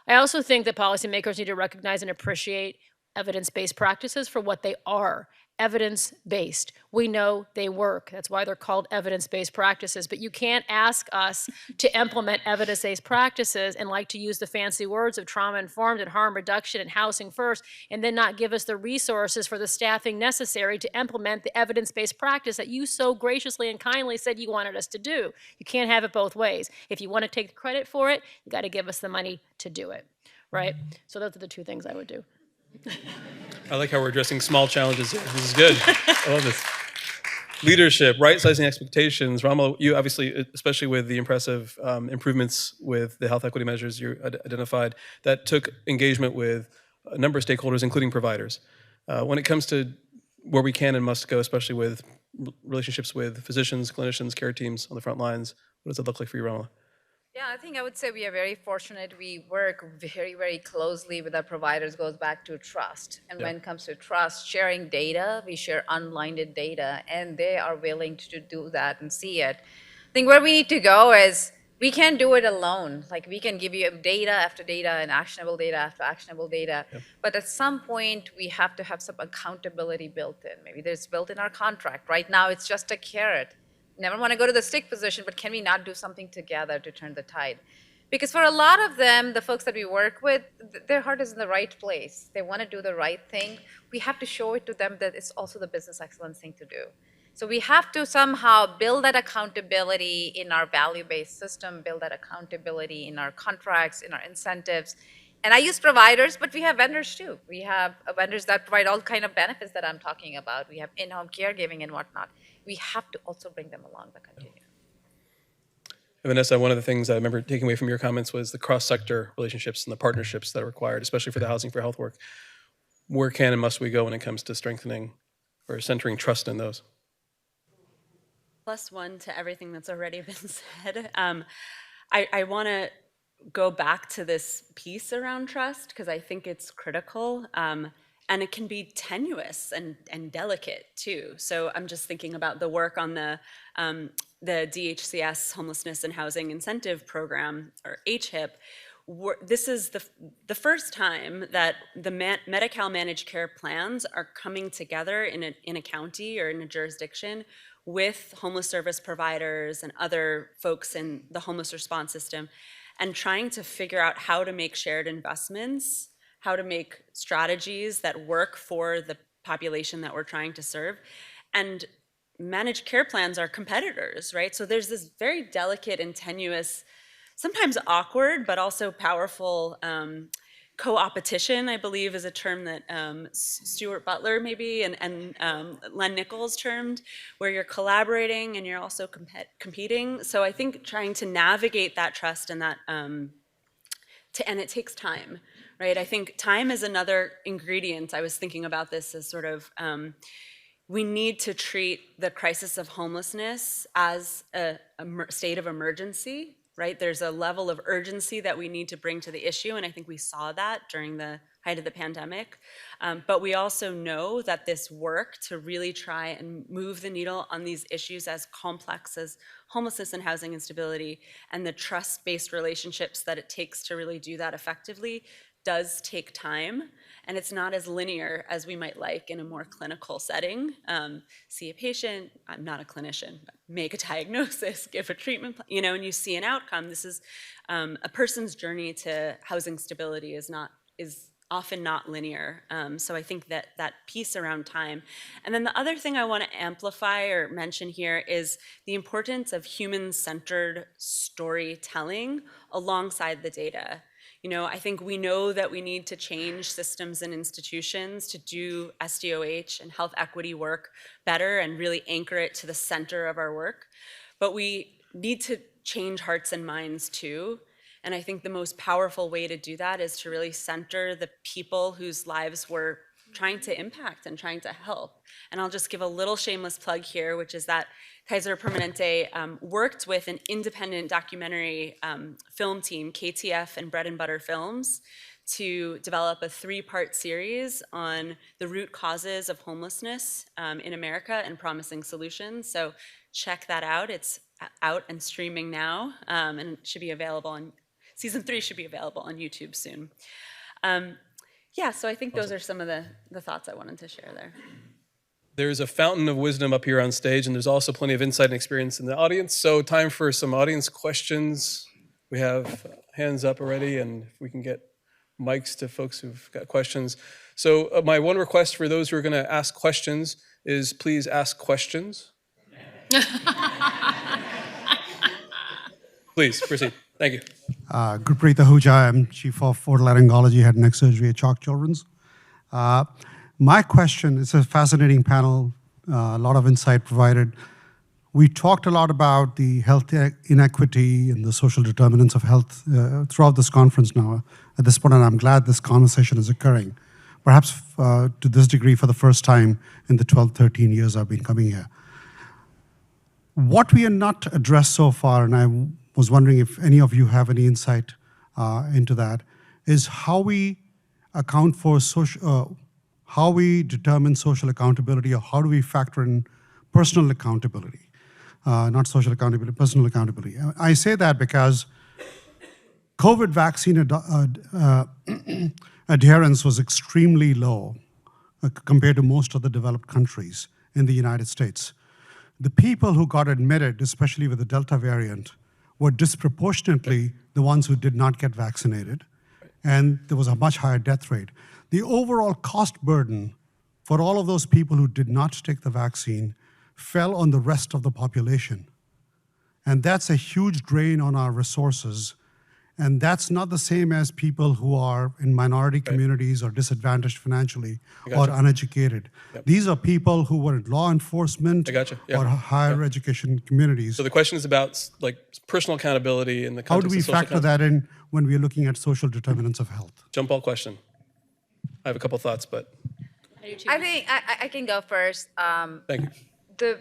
I also think that policymakers need to recognize and appreciate evidence-based practices for what they are. Evidence-based. We know they work. That's why they're called evidence-based practices. But you can't ask us to implement evidence-based practices and like to use the fancy words of trauma-informed and harm reduction and housing first, and then not give us the resources for the staffing necessary to implement the evidence-based practice that you so graciously and kindly said you wanted us to do. You can't have it both ways. If you want to take the credit for it, you got to give us the money to do it, right? So those are the 2 things I would do. I like how we're addressing small challenges here. This is good. I love this. Leadership, right-sizing expectations. Romilla, you obviously, especially with the impressive improvements with the health equity measures you identified, that took engagement with a number of stakeholders, including providers. When it comes to where we can and must go, especially with relationships with physicians, clinicians, care teams on the front lines. What does it look like for you, Romilla? Yeah, I think I would say we are very fortunate. We work very, very closely with our providers, goes back to trust. And when it comes to trust, sharing data, we share unblinded data, and they are willing to do that and see it. I think where we need to go is we can't do it alone. Like, we can give you data after data and actionable data after actionable data. But at some point, we have to have some accountability built in. Maybe there's built in our contract. Right now, it's just a carrot. Never want to go to the stick position, but can we not do something together to turn the tide? Because for a lot of them, the folks that we work with, their heart is in the right place. They want to do the right thing. We have to show it to them that it's also the business excellence thing to do. So we have to somehow build that accountability in our value-based system, build that accountability in our contracts, in our incentives. And I use providers, but we have vendors too. We have vendors that provide all kind of benefits that I'm talking about. We have in-home caregiving and whatnot. We have to also bring them along the continuum. Vanessa, one of the things I remember taking away from your comments was the cross-sector relationships and the partnerships that are required, especially for the Housing for Health work. Where can and must we go when it comes to strengthening or centering trust in those? +1 to everything that's already been said. I want to go back to this piece around trust because I think it's critical. And it can be tenuous and delicate too. So I'm just thinking about the work on the DHCS Homelessness and Housing Incentive Program, or HHIP. This is the first time that the Medi-Cal managed care plans are coming together in a county or in a jurisdiction with homeless service providers and other folks in the homeless response system, and trying to figure out how to make shared investments, how to make strategies that work for the population that we're trying to serve. And managed care plans are competitors, right? So there's this very delicate and tenuous, sometimes awkward, but also powerful co-opetition, I believe is a term that Stuart Butler maybe and Len Nichols termed, where you're collaborating and you're also competing. So I think trying to navigate that trust and that, and it takes time. Right? I think time is another ingredient. I was thinking about this as sort of, we need to treat the crisis of homelessness as a state of emergency, right? There's a level of urgency that we need to bring to the issue, and I think we saw that during the height of the pandemic. But we also know that this work to really try and move the needle on these issues as complex as homelessness and housing instability and the trust-based relationships that it takes to really do that effectively does take time, and it's not as linear as we might like in a more clinical setting. See a patient, I'm not a clinician, but make a diagnosis, give a treatment, and you see an outcome. This is a person's journey to housing stability is often not linear. So I think that piece around time. And then the other thing I want to amplify or mention here is the importance of human-centered storytelling alongside the data. I think we know that we need to change systems and institutions to do SDOH and health equity work better and really anchor it to the center of our work. But we need to change hearts and minds too. And I think the most powerful way to do that is to really center the people whose lives we're trying to impact and trying to help. And I'll just give a little shameless plug here, which is that Kaiser Permanente worked with an independent documentary film team, KTF and Bread and Butter Films, to develop a 3-part series on the root causes of homelessness in America and promising solutions. So check that out. It's out and streaming now, and it should be available on, season 3 should be available on YouTube soon. Yeah, so I think those are some of the thoughts I wanted to share there. There's a fountain of wisdom up here on stage, and there's also plenty of insight and experience in the audience. So time for some audience questions. We have hands up already, and if we can get mics to folks who've got questions. So my one request for those who are going to ask questions is please ask questions. Please proceed. Thank you. Gurpreet Ahuja, I'm Chief of Otolaryngology, Head and Neck Surgery at Chalk Children's. My question, it's a fascinating panel, a lot of insight provided. We talked a lot about the health inequity and the social determinants of health throughout this conference now. At this point, and I'm glad this conversation is occurring, perhaps to this degree for the first time in the 12, 13 years I've been coming here. What we have not addressed so far, and I was wondering if any of you have any insight into that, is how we account for how we determine social accountability, or how do we factor in personal accountability, not social accountability, personal accountability. I say that because COVID vaccine adherence was extremely low compared to most of the developed countries in the United States. The people who got admitted, especially with the Delta variant, were disproportionately the ones who did not get vaccinated, and there was a much higher death rate. The overall cost burden for all of those people who did not take the vaccine fell on the rest of the population. And that's a huge drain on our resources. And that's not the same as people who are in minority communities or disadvantaged financially or uneducated. These are people who were in law enforcement or higher education communities. So the question is about like personal accountability in the context How do we of social factor that in when we're looking at social determinants of health? Jump ball question. I have a couple thoughts, but I think I can go first. thank you.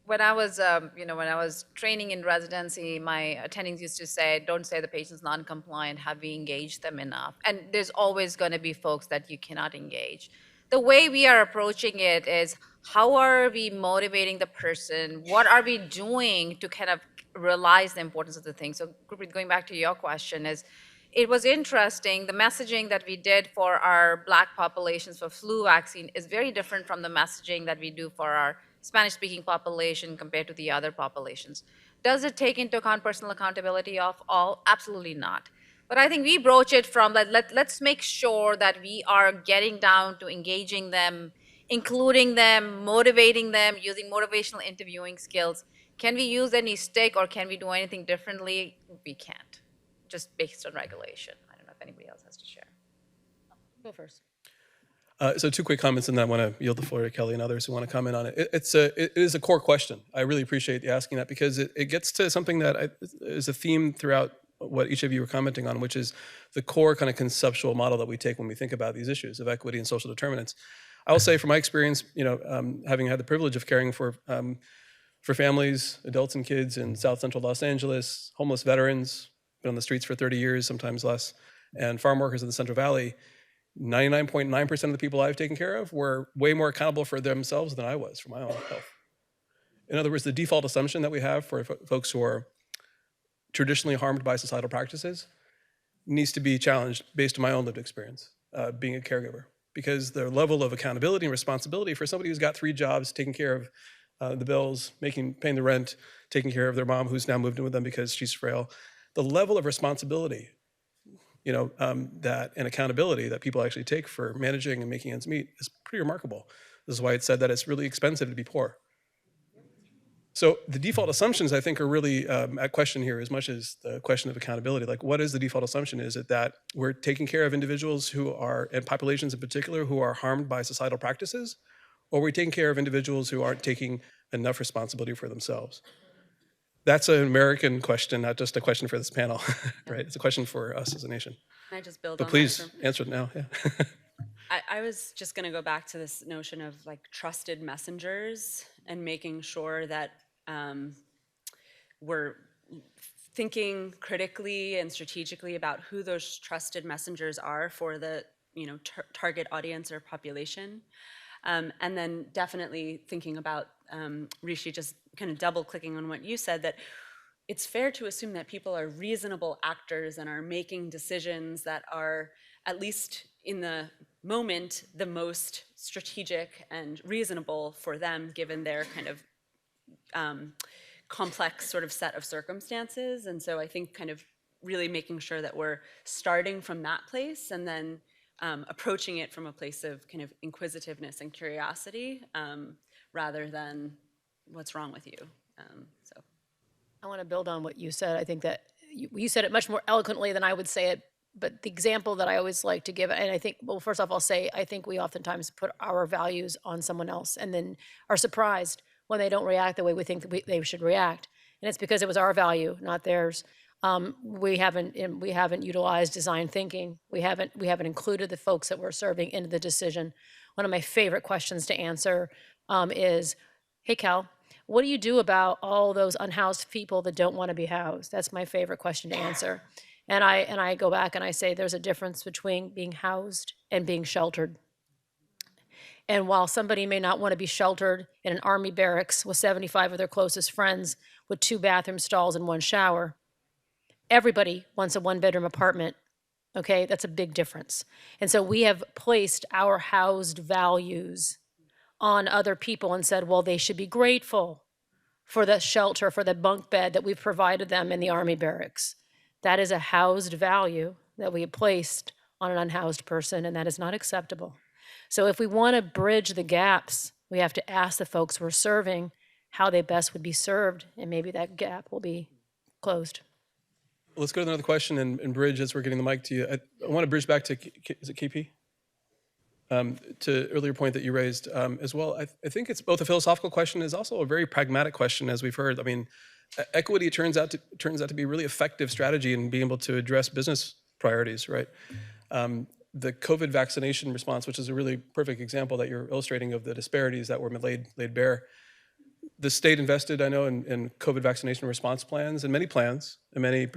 When I was, when I was training in residency, my attendings used to say, "Don't say the patient's non-compliant. Have we engaged them enough?" And there's always going to be folks that you cannot engage. The way we are approaching it is, how are we motivating the person? What are we doing to kind of realize the importance of the thing? So going back to your question is, it was interesting, the messaging that we did for our Black populations for flu vaccine is very different from the messaging that we do for our Spanish-speaking population compared to the other populations. Does it take into account personal accountability of all? Absolutely not. But I think we broach it from, let's make sure that we are getting down to engaging them, including them, motivating them, using motivational interviewing skills. Can we use any stick, or can we do anything differently? We can't, just based on regulation. I don't know if anybody else has to share. Go first. So two quick comments, and then I want to yield the floor to Kelly and others who want to comment on it. It is a core question. I really appreciate you asking that, because it gets to something that is a theme throughout what each of you were commenting on, which is the core kind of conceptual model that we take when we think about these issues of equity and social determinants. I will say, from my experience, having had the privilege of caring for families, adults and kids in South Central Los Angeles, homeless veterans, been on the streets for 30 years, sometimes less, and farm workers in the Central Valley, 99.9% of the people I've taken care of were way more accountable for themselves than I was for my own health. In other words, the default assumption that we have for folks who are traditionally harmed by societal practices needs to be challenged based on my own lived experience, being a caregiver. Because the level of accountability and responsibility for somebody who's got 3 jobs, taking care of the bills, paying the rent, taking care of their mom who's now moved in with them because she's frail, the level of responsibility that and accountability that people actually take for managing and making ends meet is pretty remarkable. This is why it's said that it's really expensive to be poor. So the default assumptions, I think, are really at question here as much as the question of accountability. Like, what is the default assumption? Is it that we're taking care of individuals who are, and populations in particular, who are harmed by societal practices? Or are we taking care of individuals who aren't taking enough responsibility for themselves? That's an American question, not just a question for this panel, right? It's a question for us as a nation. Can I just build But on please that? answer it now. Yeah. I was just going to go back to this notion of like trusted messengers and making sure that we're thinking critically and strategically about who those trusted messengers are for the target audience or population. And then definitely thinking about, Rishi, just kind of double clicking on what you said, that it's fair to assume that people are reasonable actors and are making decisions that are, at least in the moment, the most strategic and reasonable for them, given their kind of complex sort of set of circumstances. And so I think kind of really making sure that we're starting from that place and then approaching it from a place of kind of inquisitiveness and curiosity rather than what's wrong with you. So I want to build on what you said. I think that you said it much more eloquently than I would say it, but the example that I always like to give, and I think, well, first off, I'll say, I think we oftentimes put our values on someone else and then are surprised when they don't react the way we think that they should react. And it's because it was our value, not theirs. We haven't utilized design thinking. We haven't included the folks that we're serving into the decision. One of my favorite questions to answer is, hey, Cal, what do you do about all those unhoused people that don't want to be housed? That's my favorite question to answer. And I go back and I say there's a difference between being housed and being sheltered. And while somebody may not want to be sheltered in an army barracks with 75 of their closest friends with 2 bathroom stalls and 1 shower, everybody wants a 1-bedroom apartment. Okay, that's a big difference. And so we have placed our housed values on other people and said, well, they should be grateful for the shelter, for the bunk bed that we've provided them in the army barracks. That is a housed value that we have placed on an unhoused person, and that is not acceptable. So if we want to bridge the gaps, we have to ask the folks we're serving how they best would be served, and maybe that gap will be closed. Let's go to another question and bridge as we're getting the mic to you. I want to bridge back to, is it KP? To earlier point that you raised as well. I think it's both a philosophical question, is also a very pragmatic question, as we've heard. I mean, equity turns out to be a really effective strategy in being able to address business priorities, right? The COVID vaccination response, which is a really perfect example that you're illustrating of the disparities that were laid bare. The state invested, I know, in COVID vaccination response plans and many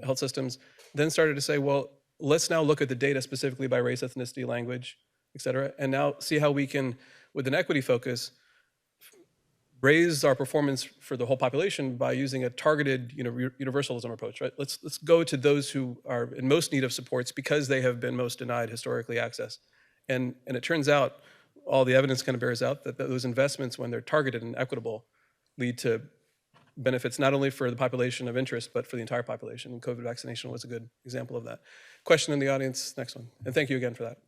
health systems, then started to say, well, let's now look at the data specifically by race, ethnicity, language, et cetera, and now see how we can, with an equity focus, raise our performance for the whole population by using a targeted, universalism approach, right? Let's go to those who are in most need of supports because they have been most denied historically access. And it turns out, all the evidence kind of bears out that those investments, when they're targeted and equitable, lead to benefits not only for the population of interest, but for the entire population. And COVID vaccination was a good example of that. Question in the audience, next one. And thank you again for that.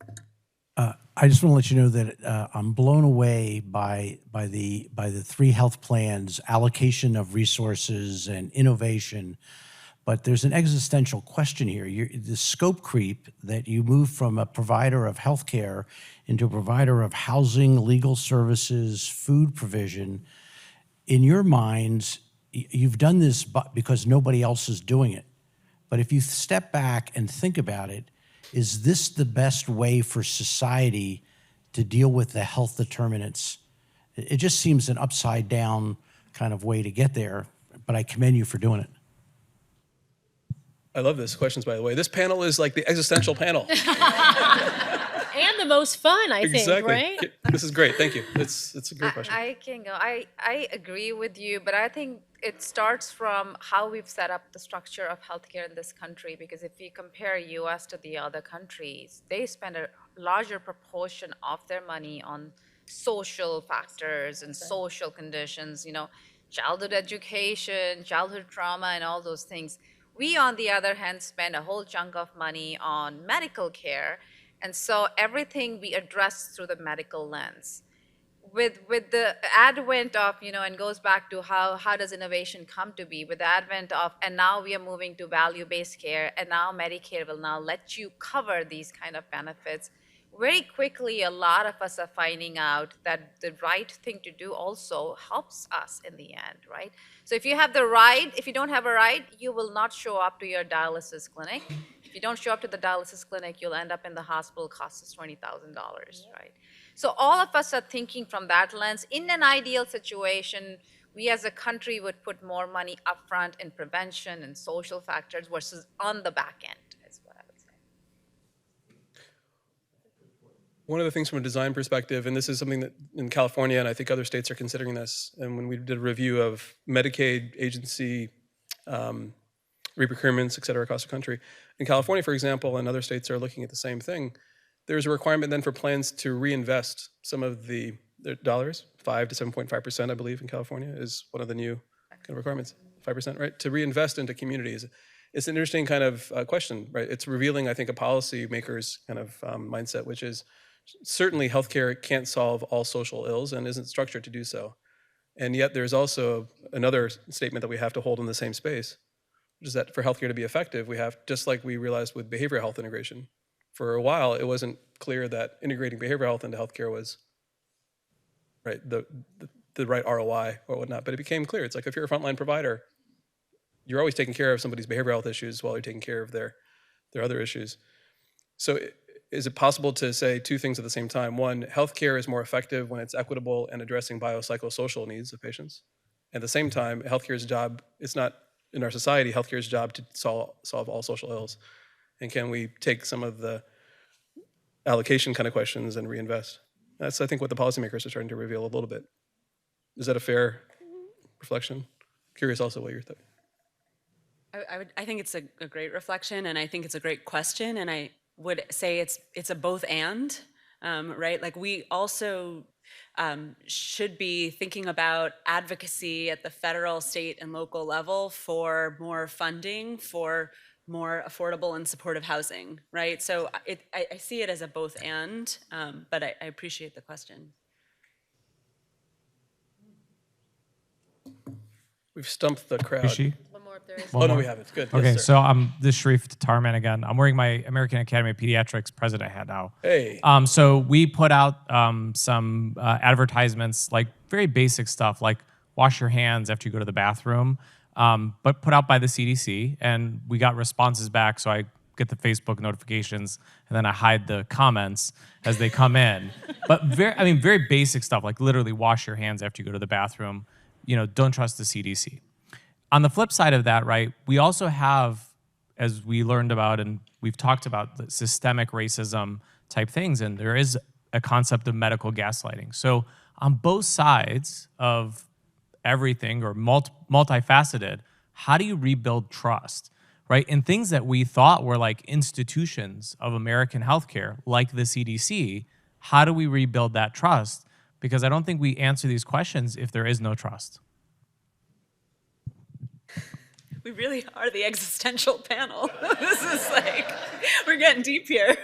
I just want to let you know that I'm blown away by the 3 health plans, allocation of resources and innovation. But there's an existential question here. The scope creep that you move from a provider of healthcare into a provider of housing, legal services, food provision. In your minds, you've done this because nobody else is doing it. But if you step back and think about it, is this the best way for society to deal with the health determinants? It just seems an upside down kind of way to get there, but I commend you for doing it. I love this questions, by the way. This panel is like the existential panel. And the most fun, I think, right? This is great. Thank you. It's a great question. I can go. I agree with you, but I think it starts from how we've set up the structure of healthcare in this country, because if we compare US to the other countries, they spend a larger proportion of their money on social factors and social conditions, childhood education, childhood trauma, and all those things. We, on the other hand, spend a whole chunk of money on medical care, and so everything we address through the medical lens. With the advent of, and goes back to how does innovation come to be, with the advent of, and now we are moving to value-based care, and now Medicare will now let you cover these kind of benefits. Very quickly, a lot of us are finding out that the right thing to do also helps us in the end, right? So if you have the right, if you don't have a right, you will not show up to your dialysis clinic. If you don't show up to the dialysis clinic, you'll end up in the hospital, costs us $20,000, right? So all of us are thinking from that lens. In an ideal situation, we as a country would put more money upfront in prevention and social factors versus on the back end. One of the things from a design perspective, and this is something that in California, and I think other states are considering this, and when we did a review of Medicaid agency reprocurements, et cetera, across the country, in California, for example, and other states are looking at the same thing, there's a requirement then for plans to reinvest some of the dollars, 5 to 7.5%, I believe, in California is one of the new kind of requirements, 5%, right? To reinvest into communities. It's an interesting kind of question, right? It's revealing, I think, a policymaker's kind of mindset, which is certainly healthcare can't solve all social ills and isn't structured to do so. And yet there's also another statement that we have to hold in the same space, which is that for healthcare to be effective, we have, just like we realized with behavioral health integration, for a while it wasn't clear that integrating behavioral health into healthcare was right, the right ROI or whatnot, but it became clear. It's like if you're a frontline provider, you're always taking care of somebody's behavioral health issues while you're taking care of their other issues. So is it possible to say two things at the same time? One, healthcare is more effective when it's equitable and addressing biopsychosocial needs of patients. At the same time, healthcare's job, it's not in our society, healthcare's job to solve all social ills. And can we take some of the allocation kind of questions and reinvest? That's, I think, what the policymakers are starting to reveal a little bit. Is that a fair reflection? Curious also what you're thinking. I think it's a great reflection, and I think it's a great question, and I would say it's a both and, right? Like, we also should be thinking about advocacy at the federal, state, and local level for more funding for more affordable and supportive housing, right? So I see it as a both and, but I appreciate the question. We've stumped the crowd. Rishi? One more if there is. Oh, no, we haven't. Good. Okay, Yes, sir. so I'm this Sharif Tarman again. I'm wearing my American Academy of Pediatrics president hat now. Hey. So we put out some advertisements, like very basic stuff, like wash your hands after you go to the bathroom, but put out by the CDC, and we got responses back. So I get the Facebook notifications, and then I hide the comments as they come in. But very basic stuff, like literally wash your hands after you go to the bathroom. You know, don't trust the CDC. On the flip side of that, right, we also have, as we learned about and we've talked about, the systemic racism type things, and there is a concept of medical gaslighting. So on both sides of everything, or multifaceted, how do you rebuild trust, right? In things that we thought were like institutions of American healthcare, like the CDC, how do we rebuild that trust? Because I don't think we answer these questions if there is no trust. We really are the existential panel. This is like, we're getting deep here.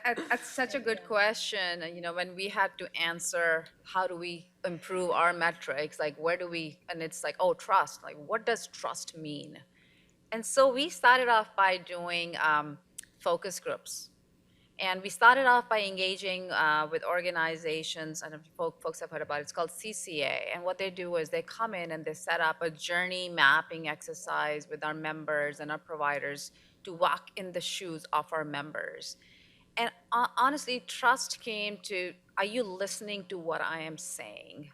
That's such a good question. You know, when we had to answer, how do we improve our metrics? Like, where do we, and it's like, oh, trust. Like, what does trust mean? And so we started off by doing focus groups. And we started off by engaging with organizations, and folks have heard about it. It's called CCA. And what they do is they come in and they set up a journey mapping exercise with our members and our providers to walk in the shoes of our members. And honestly, trust came to, are you listening to what I am saying?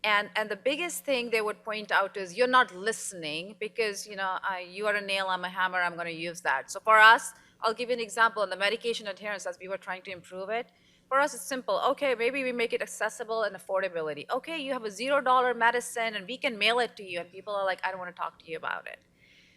And the biggest thing they would point out is, you're not listening because, you know, you are a nail, I'm a hammer, I'm going to use that. So for us, I'll give you an example. On the medication adherence, as we were trying to improve it, for us it's simple. Okay, maybe we make it accessible and affordability. Okay, you have a $0 medicine and we can mail it to you, and people are like, I don't want to talk to you about it.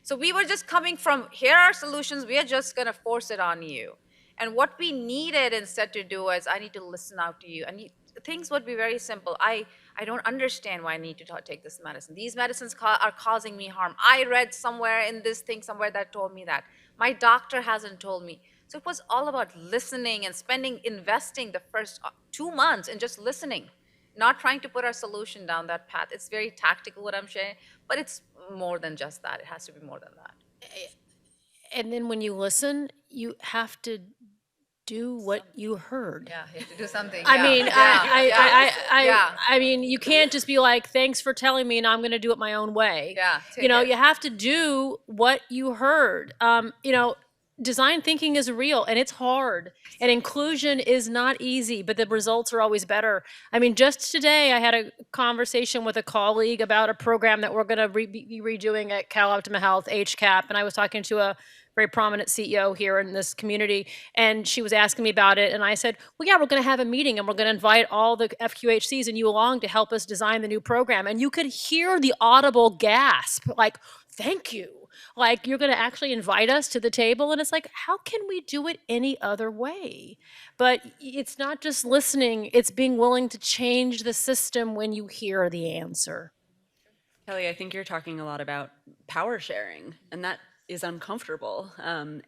So we were just coming from, here are solutions, we are just going to force it on you. And what we needed instead to do is, I need to listen out to you. And things would be very simple. I don't understand why I need to take this medicine. These medicines are causing me harm. I read somewhere in this thing somewhere that told me that. My doctor hasn't told me. So it was all about listening and investing the first 2 months in just listening, not trying to put our solution down that path. It's very tactical what I'm saying, but it's more than just that. It has to be more than that. And then when you listen, you have to do what you heard. Yeah, you have to do something. I Yeah, mean, yeah, I mean, you can't just be like, thanks for telling me, and I'm going to do it my own way. Yeah, You know, take it. you have to do what you heard. You know, design thinking is real, and it's hard, and inclusion is not easy, but the results are always better. I mean, just today I had a conversation with a colleague about a program that we're going to be redoing at CalOptima Health, HCAP, and I was talking to a very prominent CEO here in this community, and she was asking me about it, and I said, well, yeah, we're going to have a meeting, and we're going to invite all the FQHCs and you along to help us design the new program. And you could hear the audible gasp, like, thank you. Like, you're going to actually invite us to the table? And it's like, how can we do it any other way? But it's not just listening, it's being willing to change the system when you hear the answer. Kelly, I think you're talking a lot about power sharing, and that is uncomfortable.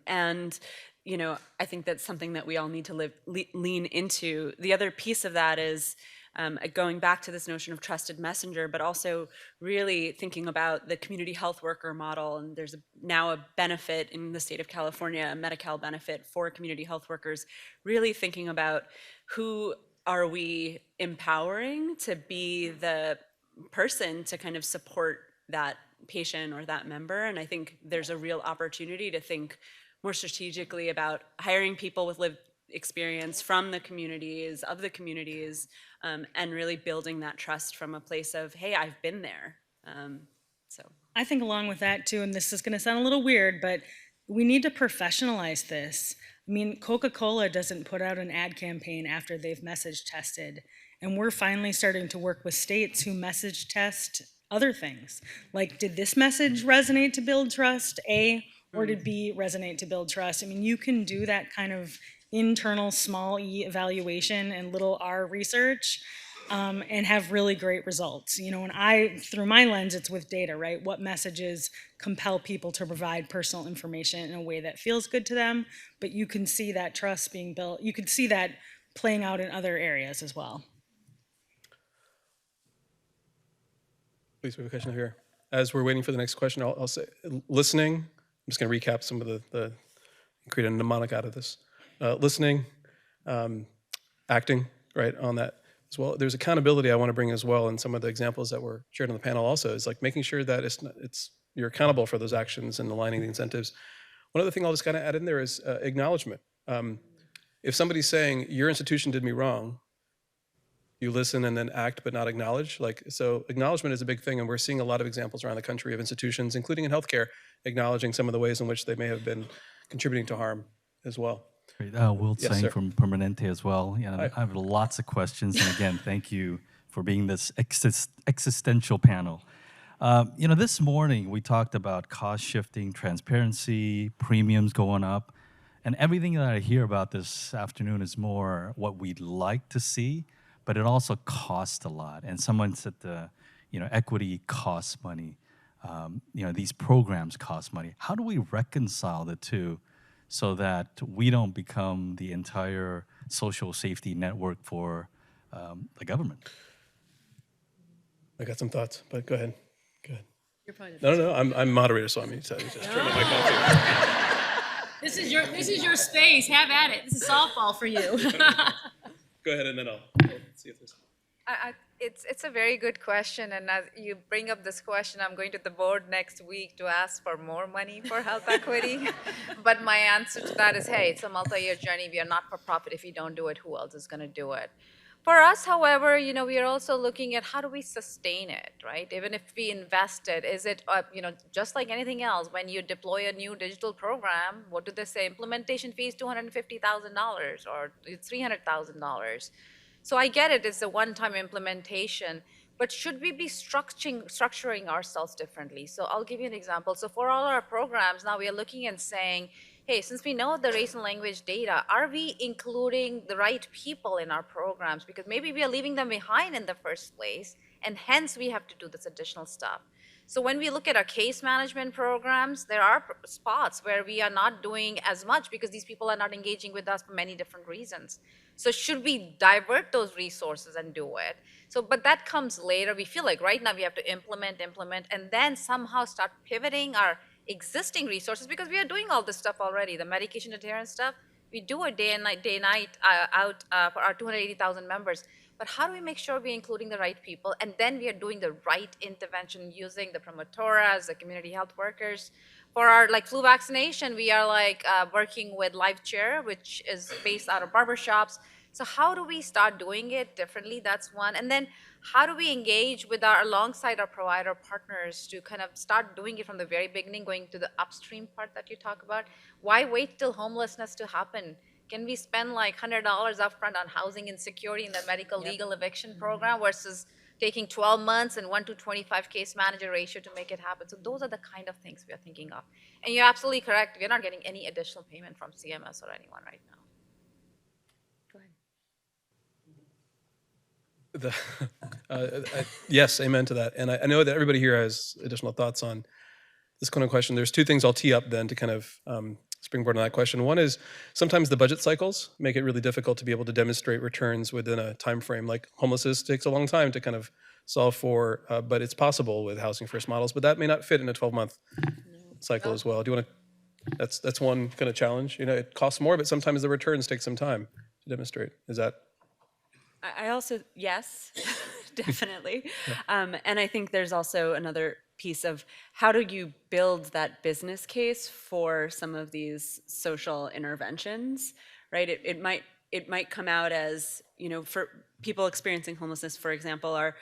And, you know, I think that's something that we all need to lean into. The other piece of that is going back to this notion of trusted messenger, but also really thinking about the community health worker model. And there's now a benefit in the state of California, a Medi-Cal benefit for community health workers, really thinking about who are we empowering to be the person to kind of support that patient or that member. And I think there's a real opportunity to think more strategically about hiring people with lived experience from the communities, of the communities, and really building that trust from a place of, hey, I've been there. So I think along with that too, and this is going to sound a little weird, but we need to professionalize this. I mean, Coca-Cola doesn't put out an ad campaign after they've message tested. And we're finally starting to work with states who message test other things. Like, did this message resonate to build trust, A, or did B resonate to build trust? I mean, you can do that kind of internal small E evaluation and little R research and have really great results. You know, when through my lens, it's with data, right? What messages compel people to provide personal information in a way that feels good to them, but you can see that trust being built. You can see that playing out in other areas as well. Please, we have a question here. As we're waiting for the next question, I'll say, listening, I'm just going to recap some of the create a mnemonic out of this. Listening, acting, right, on that as well. There's accountability I want to bring as well, and some of the examples that were shared on the panel also is like making sure that you're accountable for those actions and aligning the incentives. One other thing I'll just kind of add in there is acknowledgement. If somebody's saying, your institution did me wrong, you listen and then act but not acknowledge. So acknowledgement is a big thing, and we're seeing a lot of examples around the country of institutions, including in healthcare, acknowledging some of the ways in which they may have been contributing to harm as well. Great. Will Yes, Tsang sir. from Permanente as well. Yeah, I have lots of questions, and again, thank you for being this existential panel. This morning we talked about cost shifting, transparency, premiums going up, and everything that I hear about this afternoon is more what we'd like to see, but it also costs a lot. And someone said equity costs money. These programs cost money. How do we reconcile the two so that we don't become the entire social safety network for the government? I got some thoughts, but go ahead. Go ahead. You're probably No, I'm moderator, so I'm just turn the mic off. This is your space. Have at it. This is softball for you. Go ahead, and then I'll see if there's. It's a very good question, and as you bring up this question, I'm going to the board next week to ask for more money for health equity. But my answer to that is, hey, it's a multi-year journey. We are not for profit. If you don't do it, who else is going to do it? For us, however, we are also looking at how do we sustain it, right? Even if we invest it, is it, just like anything else, when you deploy a new digital program, what do they say? Implementation fee is $250,000 or $300,000. So I get it, it's a one-time implementation, but should we be structuring ourselves differently? So I'll give you an example. So for all our programs, now we are looking and saying, hey, since we know the race and language data, are we including the right people in our programs? Because maybe we are leaving them behind in the first place, and hence we have to do this additional stuff. So when we look at our case management programs, there are spots where we are not doing as much because these people are not engaging with us for many different reasons. So should we divert those resources and do it? But that comes later. We feel like right now we have to implement, and then somehow start pivoting our existing resources because we are doing all this stuff already. The medication adherence stuff, we do it day and night out for our 280,000 members. But how do we make sure we're including the right people, and then we are doing the right intervention using the promotoras, the community health workers? For our flu vaccination, we are working with Live Chair, which is based out of barbershops. So how do we start doing it differently? That's one. And then how do we engage with alongside our provider partners to kind of start doing it from the very beginning, going to the upstream part that you talk about? Why wait till homelessness to happen? Can we spend $100 upfront on housing insecurity in the medical legal eviction program versus taking 12 months and 1 to 25 case manager ratio to make it happen? So those are the kind of things we are thinking of. And you're absolutely correct. We're not getting any additional payment from CMS or anyone right now. Go ahead. Yes, amen to that. And I know that everybody here has additional thoughts on this kind of question. There's two things I'll tee up then to kind of springboard on that question. One is sometimes the budget cycles make it really difficult to be able to demonstrate returns within a time frame. Like homelessness takes a long time to kind of solve for, but it's possible with housing first models, but that may not fit in a 12-month cycle as well. Do you want to, that's one kind of challenge. It costs more, but sometimes the returns take some time to demonstrate. Is that? I also, yes, definitely. And I think there's also another piece of how do you build that business case for some of these social interventions, right? It might come out as, for people experiencing homelessness, for example, are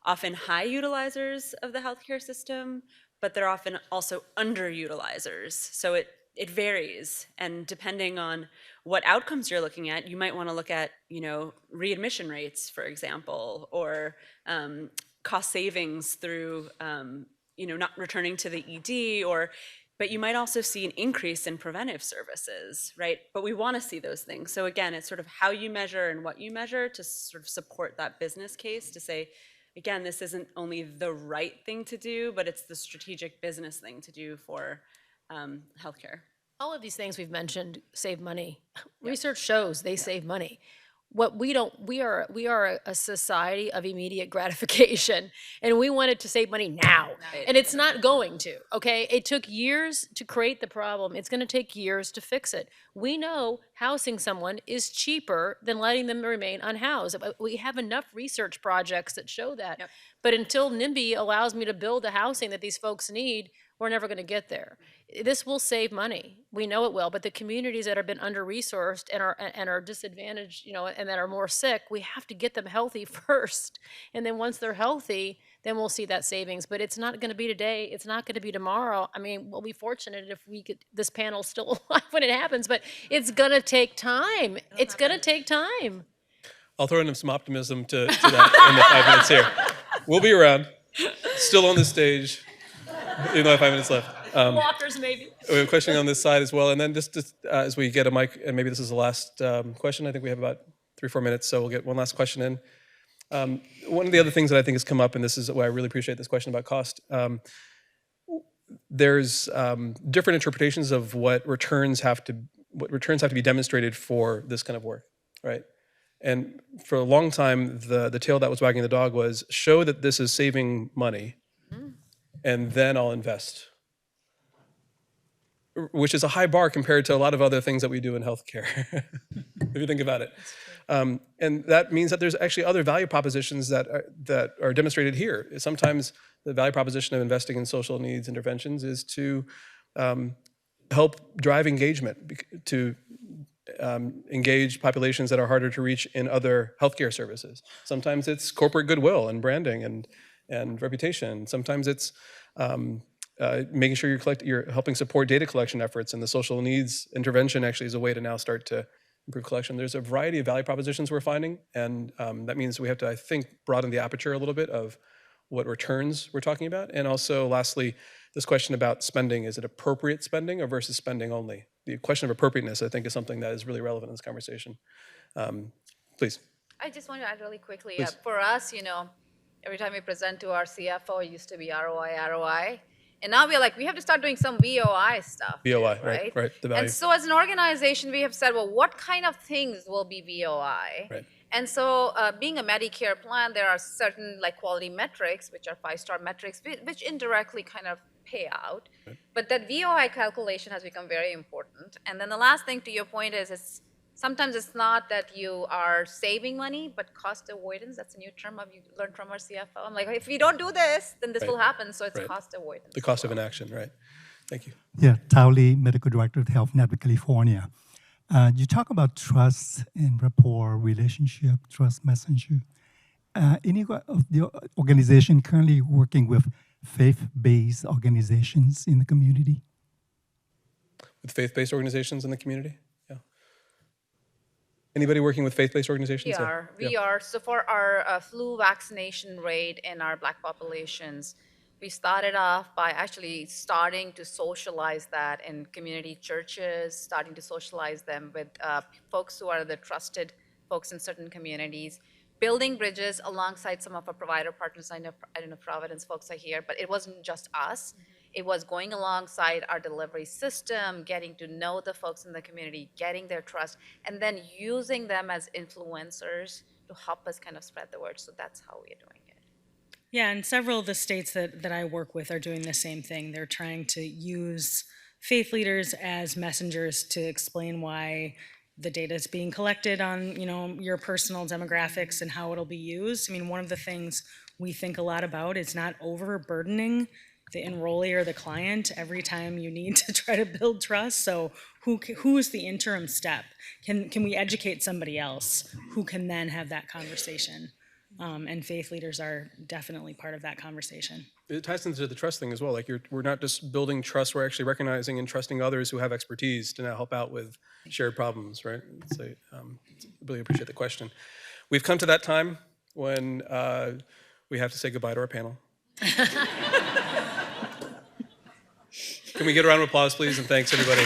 often high utilizers of the healthcare system, but they're often also underutilizers. So it varies, and depending on what outcomes you're looking at, you might want to look at, readmission rates, for example, or cost savings through, not returning to the ED, but you might also see an increase in preventive services, right? But we want to see those things. So again, it's sort of how you measure and what you measure to sort of support that business case to say, again, this isn't only the right thing to do, but it's the strategic business thing to do for healthcare. All of these things we've mentioned save money. Research shows they save money. What we are a society of immediate gratification, and we wanted to save money now, and it's not going to, okay? It took years to create the problem. It's gonna take years to fix it. We know housing someone is cheaper than letting them remain unhoused. We have enough research projects that show that. Yep. But until NIMBY allows me to build the housing that these folks need, we're never going to get there. This will save money. We know it will, but the communities that have been under-resourced and are disadvantaged, and that are more sick, we have to get them healthy first. And then once they're healthy, then we'll see that savings. But it's not going to be today. It's not going to be tomorrow. I mean, we'll be fortunate if this panel's still alive when it happens, but it's going to take time. It's going to take time. I'll throw in some optimism to that in the 5 minutes here. We'll be around, still on this stage, even though I have 5 minutes left. Walkers, maybe. We have a question on this side as well. And then just as we get a mic, and maybe this is the last question, I think we have about 3 or 4 minutes, so we'll get one last question in. One of the other things that I think has come up, and this is why I really appreciate this question about cost, there's different interpretations of what returns have to be demonstrated for this kind of work, right? And for a long time, the tail that was wagging the dog was show that this is saving money, and then I'll invest, which is a high bar compared to a lot of other things that we do in healthcare, if you think about it. And that means that there's actually other value propositions that are demonstrated here. Sometimes the value proposition of investing in social needs interventions is to help drive engagement, to engage populations that are harder to reach in other healthcare services. Sometimes it's corporate goodwill and branding and reputation. Sometimes it's making sure you're helping support data collection efforts, and the social needs intervention actually is a way to now start to improve collection. There's a variety of value propositions we're finding, and that means we have to, I think, broaden the aperture a little bit of what returns we're talking about. And also, lastly, this question about spending, is it appropriate spending or versus spending only? The question of appropriateness, I think, is something that is really relevant in this conversation. Please. I just want to add really quickly, Please. For us, every time we present to our CFO, it used to be ROI. And now we're like, we have to start doing some VOI stuff. VOI, too, right, the value. And so as an organization, we have said, well, what kind of things will be VOI? Right. And so being a Medicare plan, there are certain quality metrics, which are 5-star metrics, which indirectly kind of pay out. Right. But that VOI calculation has become very important. And then the last thing to your point is sometimes it's not that you are saving money, but cost avoidance. That's a new term you learned from our CFO. I'm like, if we don't do this, then this will happen. So it's cost avoidance. The cost of inaction, right. Thank you. Yeah, Tao Lee, Medical Director of Health Network California. You talk about trust and rapport, relationship, trust messenger. Any of the organization currently working with faith-based organizations in the community? With faith-based organizations in the community? Yeah. Anybody working with faith-based organizations? We are. So for our flu vaccination rate in our Black populations, we started off by actually starting to socialize that in community churches, starting to socialize them with folks who are the trusted folks in certain communities, building bridges alongside some of our provider partners. I don't know if Providence folks are here, but it wasn't just us. It was going alongside our delivery system, getting to know the folks in the community, getting their trust, and then using them as influencers to help us kind of spread the word. So that's how we're doing it. Yeah, and several of the states that I work with are doing the same thing. They're trying to use faith leaders as messengers to explain why the data is being collected on, your personal demographics and how it'll be used. I mean, one of the things we think a lot about is not overburdening the enrollee or the client every time you need to try to build trust. So who is the interim step? Can we educate somebody else who can then have that conversation? And faith leaders are definitely part of that conversation. It ties into the trust thing as well. Like we're not just building trust, we're actually recognizing and trusting others who have expertise to now help out with shared problems, right? So really appreciate the question. We've come to that time when we have to say goodbye to our panel. Can we get a round of applause, please? And thanks, everybody.